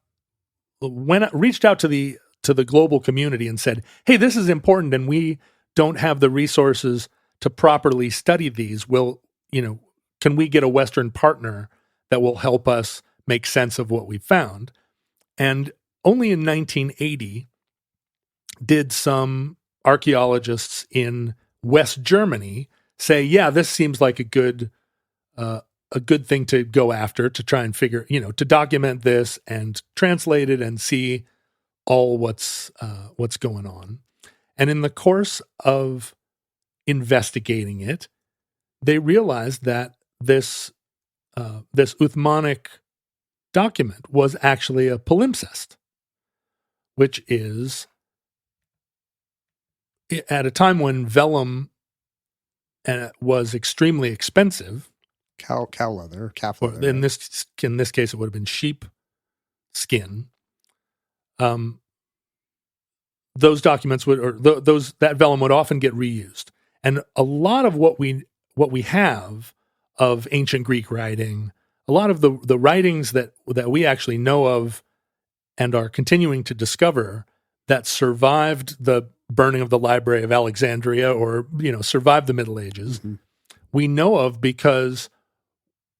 reached out to the global community and said, hey, this is important, and we don't have the resources to properly study these. Can we get a Western partner that will help us make sense of what we found? And only in 1980 did some archaeologists in West Germany say, yeah, this seems like a good thing to go after, to try and figure, to document this and translate it and see all what's going on. And in the course of investigating it, they realized that this Uthmanic document was actually a palimpsest, which is at a time when vellum was extremely expensive. Cow leather, calf leather. In this case, it would have been sheep skin. Those documents that vellum would often get reused, and a lot of what we have of ancient Greek writing, a lot of the writings that we actually know of and are continuing to discover that survived the burning of the Library of Alexandria or survived the Middle Ages, we know of because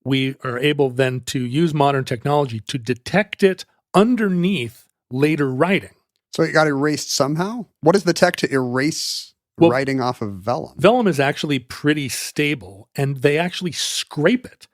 we are able then to use modern technology to detect it underneath later writing. So it got erased somehow? What is the tech to erase writing off of vellum? Vellum is actually pretty stable, and they actually scrape it.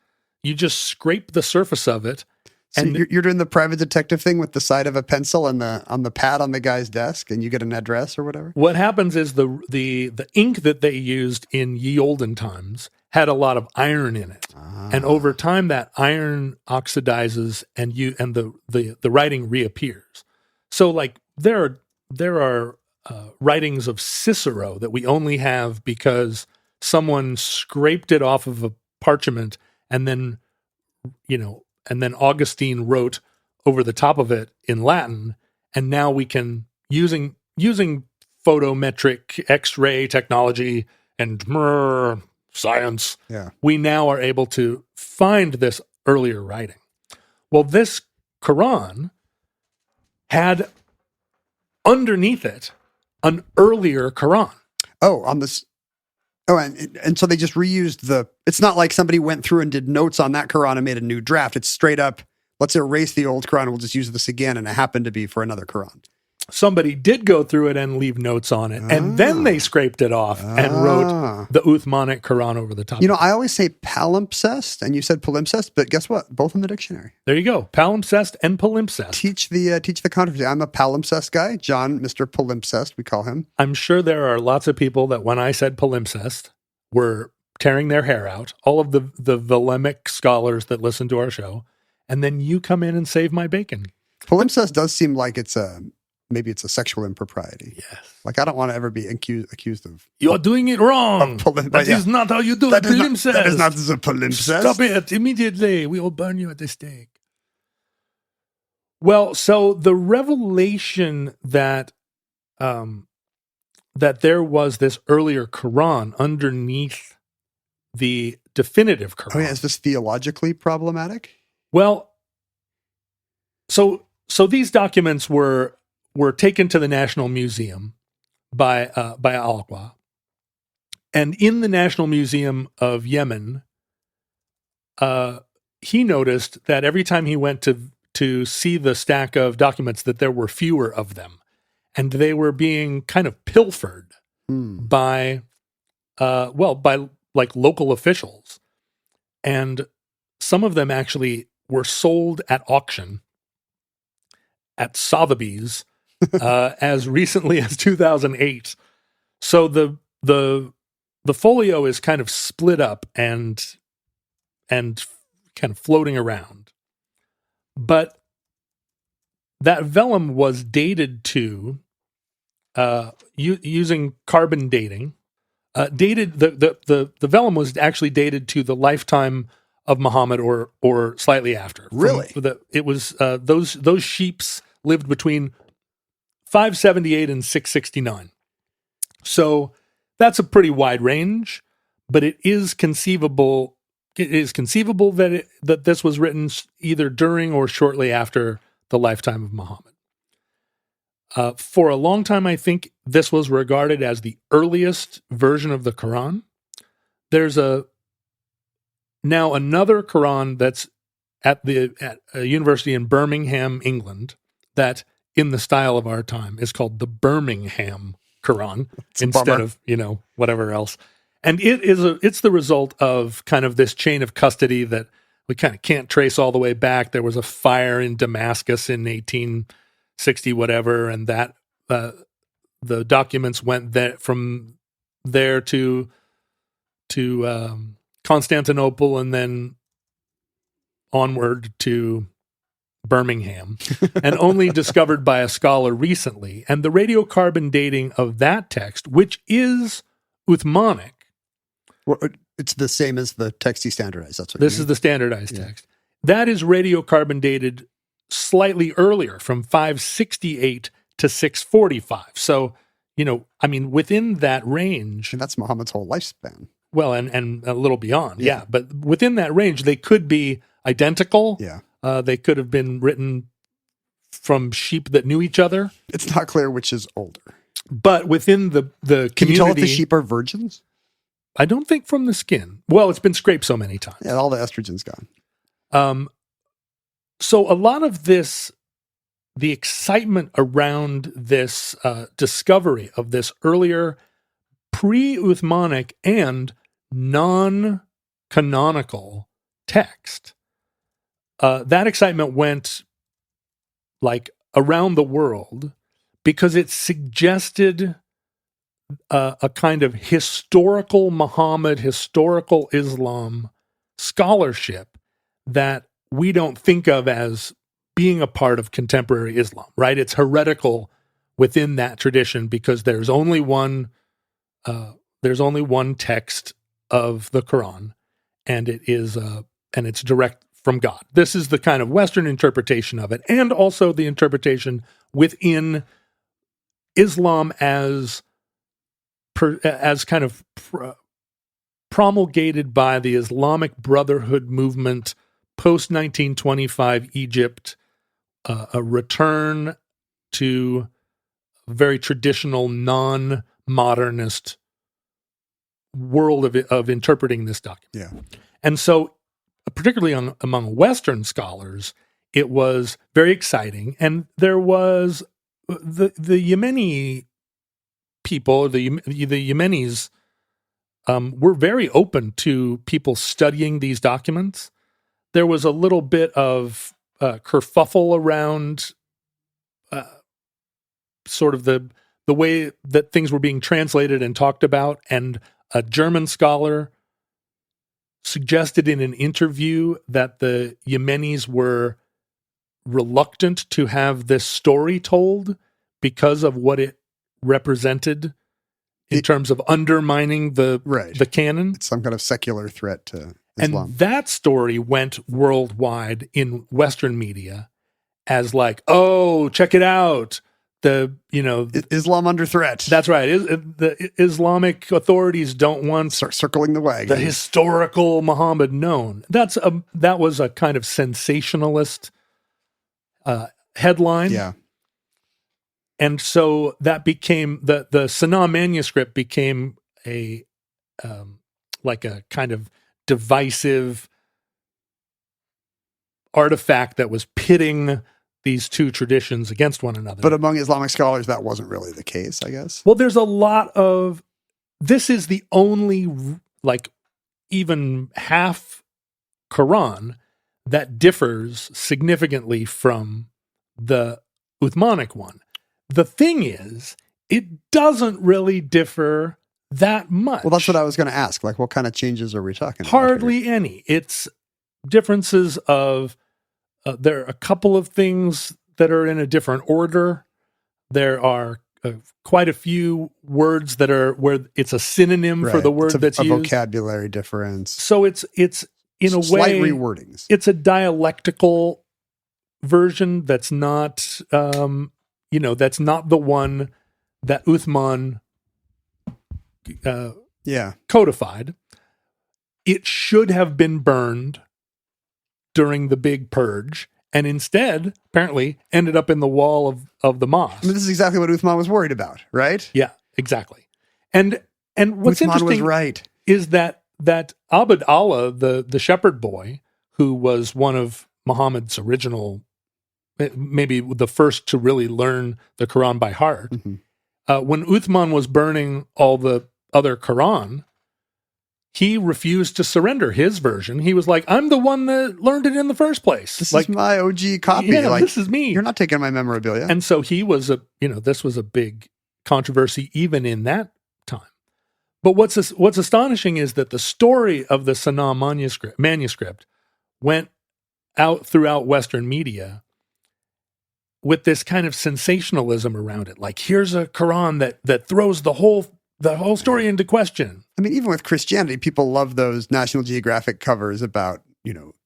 You just scrape the surface of it. So and you're doing the private detective thing with the side of a pencil and on the pad on the guy's desk, and you get an address or whatever? What happens is the ink that they used in ye olden times had a lot of iron in it. And over time, that iron oxidizes, and the writing reappears. So, like there are writings of Cicero that we only have because someone scraped it off of a parchment, and then Augustine wrote over the top of it in Latin, and now we can using photometric X-ray technology and science, we now are able to find this earlier writing. Well, this Quran had underneath it an earlier Quran. Oh, on this. Oh, and so they just reused it's not like somebody went through and did notes on that Quran and made a new draft. It's straight up, let's erase the old Quran and we'll just use this again. And it happened to be for another Quran. Somebody did go through it and leave notes on it. And then they scraped it off and wrote the Uthmanic Quran over the top. I always say palimpsest, and you said palimpsest, but guess what? Both in the dictionary. There you go. Palimpsest and palimpsest. Teach the controversy. I'm a palimpsest guy. John, Mr. Palimpsest, we call him. I'm sure there are lots of people that when I said palimpsest were tearing their hair out, all of the Velemic scholars that listen to our show, and then you come in and save my bacon. Palimpsest does seem like maybe it's a sexual impropriety. Yes. Like, I don't want to ever be accused of... You're doing it wrong. That is not how you do it, palimpsest. That is not the palimpsest. Stop it immediately. We will burn you at the stake. Well, so the revelation that there was this earlier Quran underneath the definitive Quran. Oh yeah, is this theologically problematic? Well, so these documents were taken to the National Museum by Al-Aqwa. And in the National Museum of Yemen, he noticed that every time he went to see the stack of documents, that there were fewer of them. And they were being kind of pilfered by like local officials. And some of them actually were sold at auction at Sotheby's as recently as 2008. So the folio is kind of split up and kind of floating around. But that vellum was dated to using carbon dating. The vellum was actually dated to the lifetime of Muhammad or slightly after. Really? It was those sheeps lived between 578 and 669. So that's a pretty wide range, but it is conceivable. It is conceivable that this was written either during or shortly after the lifetime of Muhammad. For a long time, I think this was regarded as the earliest version of the Quran. There's now another Quran that's at a university in Birmingham, England, that in the style of our time is called the Birmingham Quran instead of whatever else. And it's the result of kind of this chain of custody that we kind of can't trace all the way back. There was a fire in Damascus in 1860 whatever, and that the documents went from there to Constantinople and then onward to Birmingham, and only discovered by a scholar recently. And the radiocarbon dating of that text, which is Uthmanic. Well, it's the same as the text he standardized. That's what this is the standardized text. That is radiocarbon dated slightly earlier, from 568 to 645. So, within that range. And that's Muhammad's whole lifespan. Well, and a little beyond, yeah. But within that range, they could be identical. Yeah. They could have been written from sheep that knew each other. It's not clear which is older. But within the community... Can you tell if the sheep are virgins? I don't think from the skin. Well, it's been scraped so many times. Yeah, all the estrogen's gone. So a lot of this, the excitement around this discovery of this earlier pre-Uthmanic and non-canonical text, that excitement went like around the world because it suggested a kind of historical Muhammad, historical Islam scholarship that we don't think of as being a part of contemporary Islam, right? It's heretical within that tradition because there's only one text of the Quran, and it's direct from God. This is the kind of Western interpretation of it, and also the interpretation within Islam as kind of promulgated by the Islamic Brotherhood movement post 1925 Egypt, a return to a very traditional non-modernist world of interpreting this document. Yeah. And so, particularly among Western scholars, it was very exciting. And there was the Yemeni people, the Yemenis, were very open to people studying these documents. There was a little bit of kerfuffle around sort of the way that things were being translated and talked about, and a German scholar suggested in an interview that the Yemenis were reluctant to have this story told because of what it represented in terms of undermining the canon. It's some kind of secular threat to Islam. And that story went worldwide in Western media as like, oh, check it out. Islam under threat. That's right. The Islamic authorities don't want start circling the wagon. The historical Muhammad known. That was a kind of sensationalist headline. Yeah. And so that became the Sanaa manuscript became a like a kind of divisive artifact that was pitting these two traditions against one another. But among Islamic scholars, that wasn't really the case, I guess. Well, there's a lot of, this is the only, like, even half Quran that differs significantly from the Uthmanic one. The thing is, it doesn't really differ that much. Well, that's what I was going to ask. Like, what kind of changes are we talking about? Hardly any. It's differences of, there are a couple of things that are in a different order. There are quite a few words that are where it's a synonym for the word that's used. A vocabulary difference. So it's in a way slight rewordings. It's a dialectical version that's not that's not the one that Uthman codified. It should have been burned during the big purge, and instead, apparently, ended up in the wall of the mosque. I mean, this is exactly what Uthman was worried about, right? Yeah, exactly. And what's Uthman interesting was right. is that Abd Allah, the shepherd boy, who was one of Muhammad's original, maybe the first to really learn the Quran by heart, when Uthman was burning all the other Quran, he refused to surrender his version. He was like, I'm the one that learned it in the first place. This is my OG copy. Yeah, this is me. You're not taking my memorabilia. And so he was this was a big controversy even in that time. But what's astonishing is that the story of the Sanaa manuscript went out throughout Western media with this kind of sensationalism around it. Like, here's a Quran that throws the whole story into question. I mean, even with Christianity, people love those National Geographic covers about,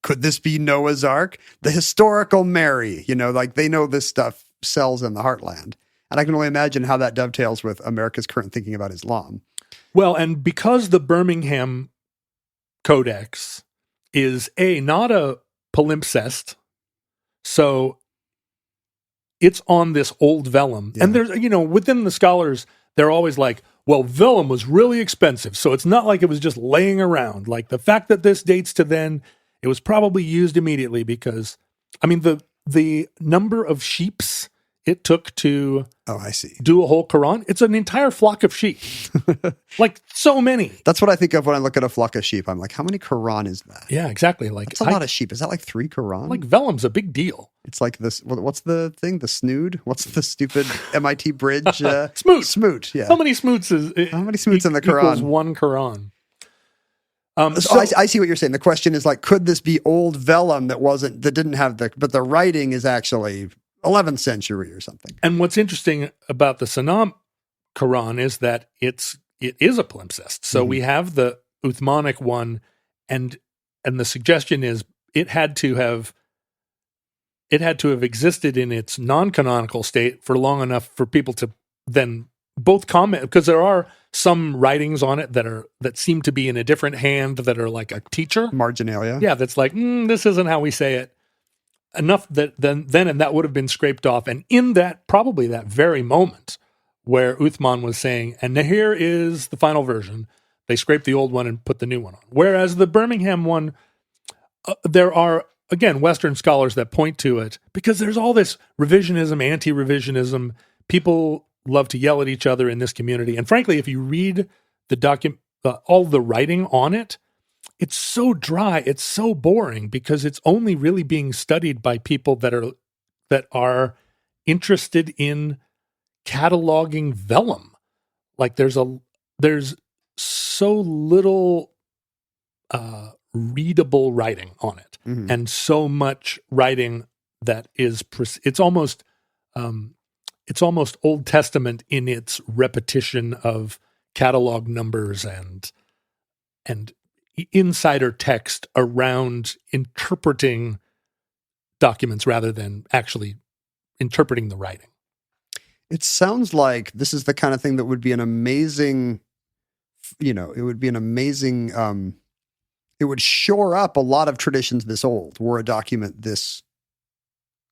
could this be Noah's Ark? The historical Mary, like they know this stuff sells in the heartland. And I can only imagine how that dovetails with America's current thinking about Islam. Well, and because the Birmingham Codex is not a palimpsest, so it's on this old vellum. Yeah. And there's, within the scholars, they're always like, well, vellum was really expensive, so it's not like it was just laying around. Like, the fact that this dates to then, it was probably used immediately because, I mean, the number of sheeps it took to do a whole Quran, it's an entire flock of sheep. Like, so many. That's what I think of when I look at a flock of sheep. I'm like, how many Quran is that? Yeah, exactly. Like, that's a lot of sheep. Is that like 3 Quran? Like, vellum's a big deal. It's like this. What's the thing? The snood? What's the stupid MIT bridge? Smoot. Smoot. Yeah. How many smoots How many smoots in the equals Quran? one Quran? I see what you're saying. The question is like, could this be old vellum that didn't have but the writing is actually 11th century or something? And what's interesting about the Sanaa Quran is that it is a palimpsest. So we have the Uthmanic one, and the suggestion is it had to have existed in its non-canonical state for long enough for people to then both comment, because there are some writings on it that seem to be in a different hand that are like a teacher Marginalia. Yeah, that's like this isn't how we say it. Enough that then and that would have been scraped off, and in that probably that very moment where Uthman was saying, and here is the final version, they scraped the old one and put the new one on. Whereas the Birmingham one, there are again Western scholars that point to it because there's all this revisionism, anti-revisionism. People love to yell at each other in this community. And frankly, if you read the all the writing on it, it's so dry, it's so boring because it's only really being studied by people that are interested in cataloging vellum. Like there's so little readable writing on it, and so much writing that is it's almost Old Testament in its repetition of catalog numbers and insider text around interpreting documents rather than actually interpreting the writing. It sounds like this is the kind of thing that would be an amazing, it would shore up a lot of traditions this old, were a document this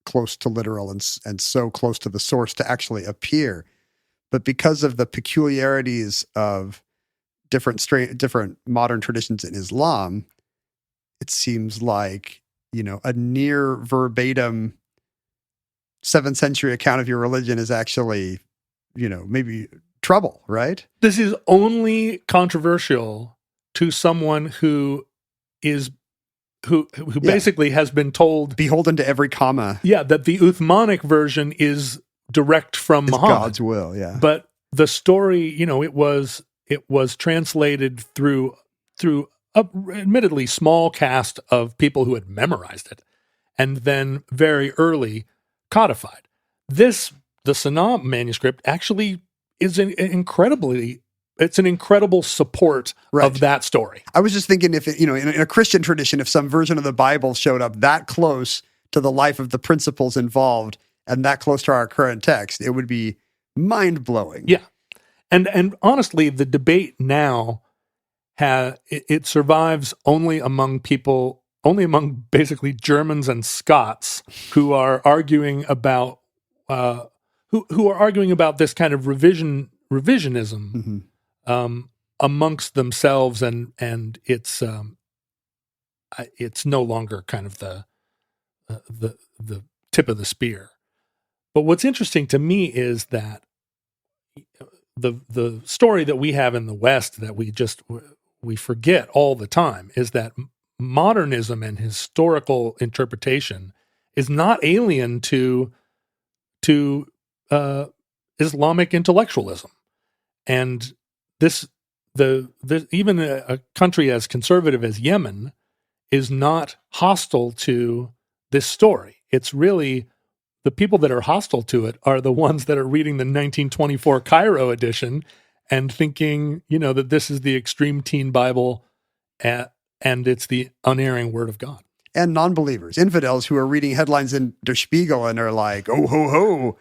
close to literal and so close to the source to actually appear. But because of the peculiarities of different modern traditions in Islam, it seems like, a near verbatim 7th century account of your religion is actually, maybe trouble, right? This is only controversial to someone who basically has been told, beholden to every comma. Yeah, that the Uthmanic version is direct from Muhammad. God's will, yeah. But the story, it was translated through a admittedly small cast of people who had memorized it, and then very early codified. The Sanaa manuscript actually is an incredible support of that story. I was just thinking if, in a Christian tradition, if some version of the Bible showed up that close to the life of the principles involved and that close to our current text, it would be mind-blowing. Yeah. And honestly, the debate now it survives only among basically Germans and Scots who are arguing about this kind of revisionism amongst themselves, and it's no longer kind of the tip of the spear. But what's interesting to me is that the story that we have in the West that we forget all the time is that modernism and historical interpretation is not alien to Islamic intellectualism, and even a country as conservative as Yemen is not hostile to this story. It's really the people that are hostile to it are the ones that are reading the 1924 Cairo edition and thinking, that this is the extreme teen Bible and it's the unerring word of God. And non-believers, infidels who are reading headlines in Der Spiegel and are like, oh, ho, ho,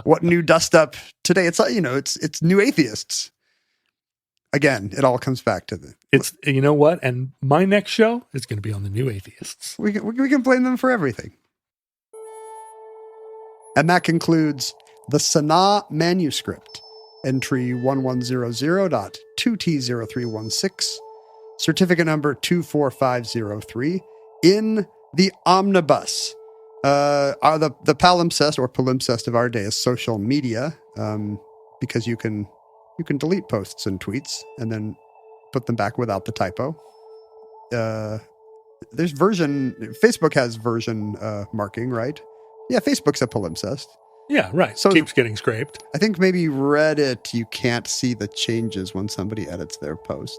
what new dust up today? It's like, it's new atheists. Again, it all comes back to it's, you know what? And my next show is going to be on the new atheists. We can blame them for everything. And that concludes the Sanaa manuscript, entry 1100.2T0316, certificate number 24503, in the omnibus. The palimpsest or palimpsest of our day is social media, because you can delete posts and tweets and then put them back without the typo. there's version. Facebook has version marking, right? Yeah, Facebook's a palimpsest. Yeah, right. So- Keeps getting scraped. I think maybe Reddit, you can't see the changes when somebody edits their post.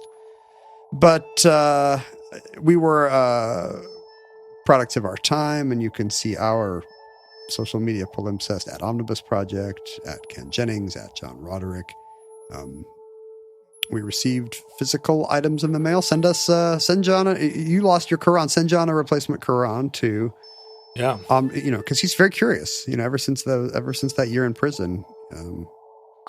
But we were products of our time, and you can see our social media palimpsest at Omnibus Project, at Ken Jennings, at John Roderick. We received physical items in the mail. Send John, you lost your Quran. Send John a replacement Quran to, Yeah. because he's very curious, ever since that year in prison.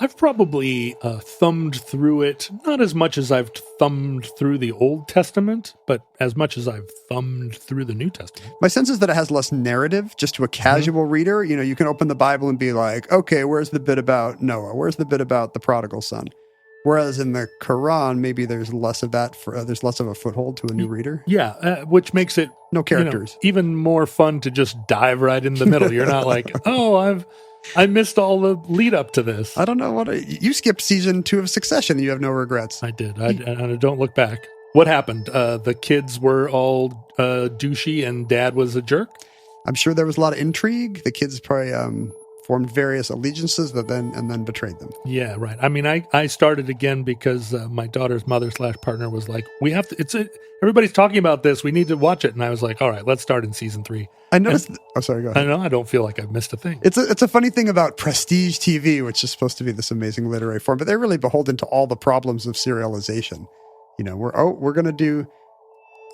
I've probably thumbed through it, not as much as I've thumbed through the Old Testament, but as much as I've thumbed through the New Testament. My sense is that it has less narrative, just to a casual reader. You can open the Bible and be like, okay, where's the bit about Noah? Where's the bit about the prodigal son? Whereas in the Quran, maybe there's less of that. There's less of a foothold to a new reader. Yeah, which makes it No characters. even more fun to just dive right in the middle. You're not like, oh, I missed all the lead up to this. I don't know you skipped season 2 of Succession. And you have no regrets. I did. I don't look back. What happened? The kids were all douchey and dad was a jerk? I'm sure there was a lot of intrigue. The kids probably formed various allegiances and then betrayed them. Yeah, right. I mean, I started again because my daughter's mother/partner was like, "We have to. Everybody's talking about this. We need to watch it." And I was like, "All right, let's start in season 3." I noticed. Sorry, go ahead. I know. I don't feel like I've missed a thing. It's a funny thing about prestige TV, which is supposed to be this amazing literary form, but they're really beholden to all the problems of serialization. We're gonna do.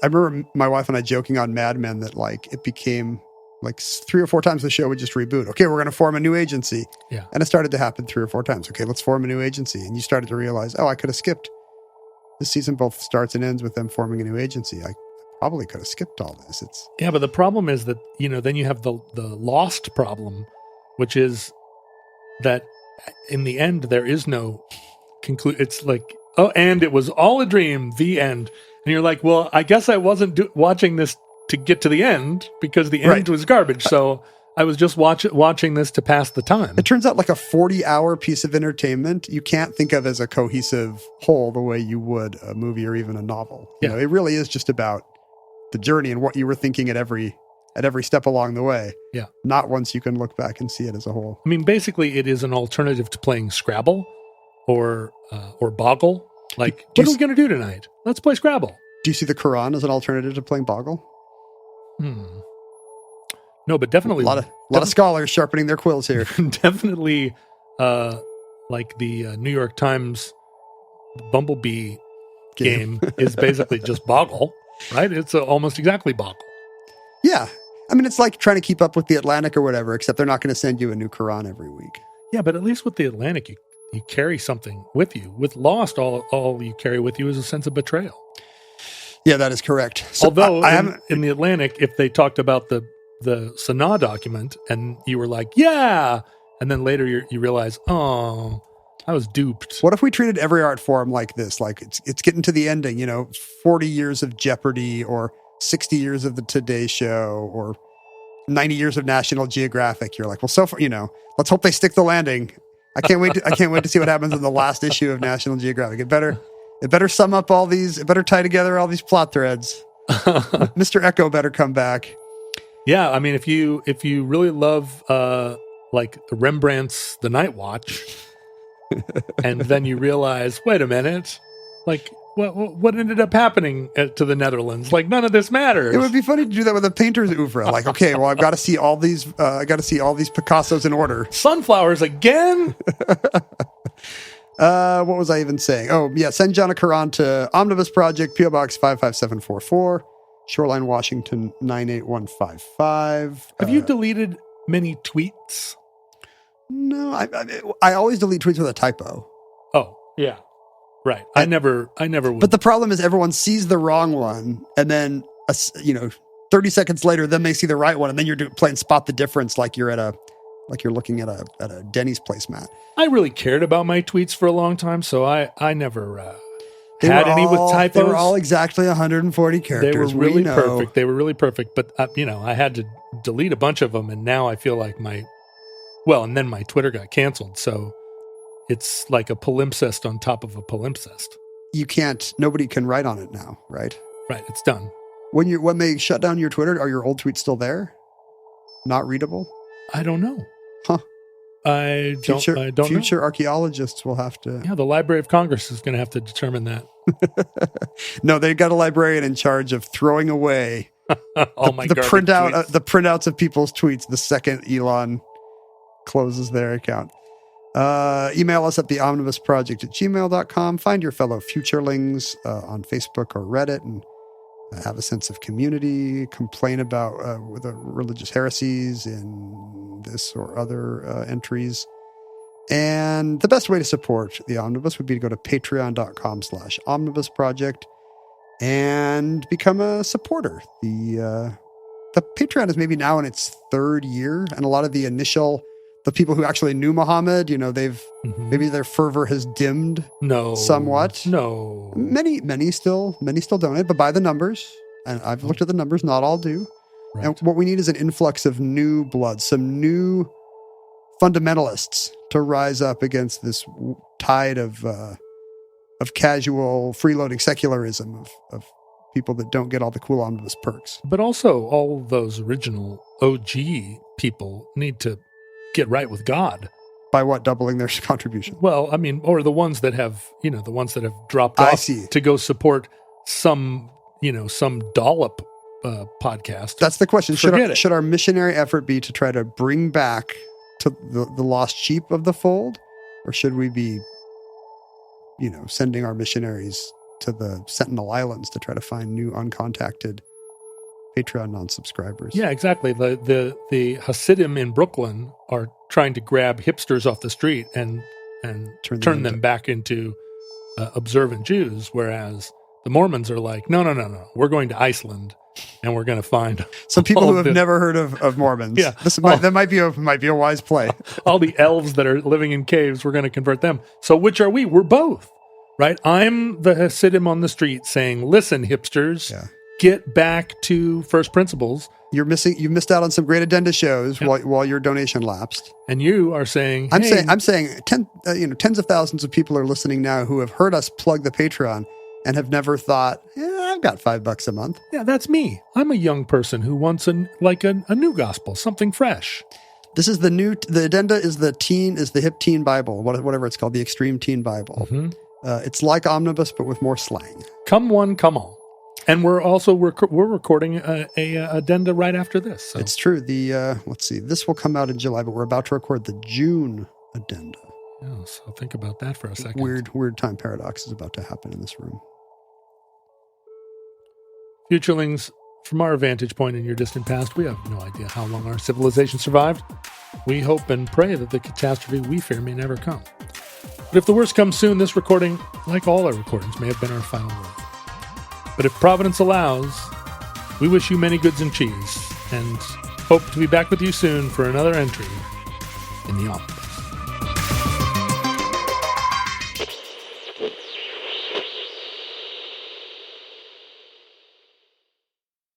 I remember my wife and I joking on Mad Men that it became 3 or 4 times the show would just reboot. Okay, we're going to form a new agency. Yeah. And it started to happen 3 or 4 times. Okay, let's form a new agency. And you started to realize, I could have skipped. This season both starts and ends with them forming a new agency. I probably could have skipped all this. Yeah, but the problem is that, then you have the lost problem, which is that in the end, there is no conclude. It's like, and it was all a dream, the end. And you're like, well, I guess I wasn't watching this to get to the end because the end was garbage. So I was just watching this to pass the time. It turns out like a 40-hour piece of entertainment you can't think of as a cohesive whole the way you would a movie or even a novel. Yeah. It really is just about the journey and what you were thinking at every step along the way. Yeah. Not once you can look back and see it as a whole. I mean, basically it is an alternative to playing Scrabble or Boggle. Like, what are we going to do tonight? Let's play Scrabble. Do you see the Quran as an alternative to playing Boggle? No, but definitely a lot of scholars sharpening their quills here. Definitely, like the New York Times Bumblebee game is basically just Boggle, right? It's almost exactly Boggle. Yeah, I mean it's like trying to keep up with the Atlantic or whatever, except they're not going to send you a new Quran every week. Yeah, but at least with the Atlantic, you carry something with you. With Lost, all you carry with you is a sense of betrayal. Yeah, that is correct. So although in the Atlantic, if they talked about the Sanaa document and you were like, yeah, and then later you realize, oh, I was duped. What if we treated every art form like this? Like it's getting to the ending, 40 years of Jeopardy or 60 years of the Today Show or 90 years of National Geographic. You're like, well, so far, let's hope they stick the landing. I can't wait to see what happens in the last issue of National Geographic. It better sum up all these. It better tie together all these plot threads. Mr. Echo better come back. Yeah, I mean, if you really love like Rembrandt's The Night Watch, and then you realize, wait a minute, like what ended up happening to the Netherlands? Like none of this matters. It would be funny to do that with a painter's oeuvre. Like, okay, well, I've got to see all these. I got to see all these Picassos in order. Sunflowers again. What was I even saying? Oh, yeah. Send John a Quran to Omnibus Project, P.O. Box 55744, Shoreline, Washington 98155. Have you deleted many tweets? No, I always delete tweets with a typo. Oh, yeah. Right. I never would. But the problem is everyone sees the wrong one and then, 30 seconds later, then they see the right one and then you're playing spot the difference like you're looking at a Denny's placemat. I really cared about my tweets for a long time, so I never had any with typos. They were all exactly 140 characters. They were really perfect. They were really perfect. But, I had to delete a bunch of them, and now I feel like and then my Twitter got canceled, so it's like a palimpsest on top of a palimpsest. Nobody can write on it now, right? Right, it's done. When they shut down your Twitter, are your old tweets still there? Not readable? I don't know. Huh. I don't know. Future archaeologists will have to. Yeah, the Library of Congress is going to have to determine that. No, they got a librarian in charge of throwing away all my the garbage tweets. the printouts of people's tweets the second Elon closes their account. Email us at theomnibusproject@gmail.com. Find your fellow futurelings on Facebook or Reddit and have a sense of community. Complain about the religious heresies in this or other entries. And the best way to support the Omnibus would be to go to patreon.com/omnibusproject and become a supporter. The Patreon is maybe now in its third year, and a lot of the people who actually knew Muhammad, maybe their fervor has dimmed somewhat. No. Many still donate, but by the numbers, and I've looked at the numbers, not all do. Right. And what we need is an influx of new blood, some new fundamentalists to rise up against this tide of casual freeloading secularism of people that don't get all the cool omnibus perks. But also all those original OG people need to get right with God. By what? Doubling their contribution? Well, I mean, or the ones that have dropped off to go support some dollop podcast. That's the question. Forget Should our missionary effort be to try to bring back to the lost sheep of the fold, or should we be, sending our missionaries to the Sentinel Islands to try to find new uncontacted Patreon non-subscribers? Yeah, exactly. The Hasidim in Brooklyn are trying to grab hipsters off the street and turn them back into observant Jews, whereas the Mormons are like, no, we're going to Iceland and we're going to find some people who have never heard of Mormons. Yeah, that might be a wise play. All the elves that are living in caves, we're going to convert them. So which are we? We're both, right? I'm the Hasidim on the street saying, listen, hipsters, get back to first principles. You missed out on some great addenda shows while your donation lapsed. And you are saying, I'm saying tens of thousands of people are listening now who have heard us plug the Patreon and have never thought, I've got $5 a month. Yeah, that's me. I'm a young person who wants a new gospel, something fresh. This is the addenda is the hip teen Bible, whatever it's called, the extreme teen Bible. Mm-hmm. It's like Omnibus, but with more slang. Come one, come all. And we're recording a addenda right after this. So. It's true. Let's see, this will come out in July, but we're about to record the June addenda. Yeah, so think about that for a second. Weird time paradox is about to happen in this room. Futurelings, from our vantage point in your distant past, we have no idea how long our civilization survived. We hope and pray that the catastrophe we fear may never come. But if the worst comes soon, this recording, like all our recordings, may have been our final word. But if Providence allows, we wish you many goods and cheese, and hope to be back with you soon for another entry in the Omnibus.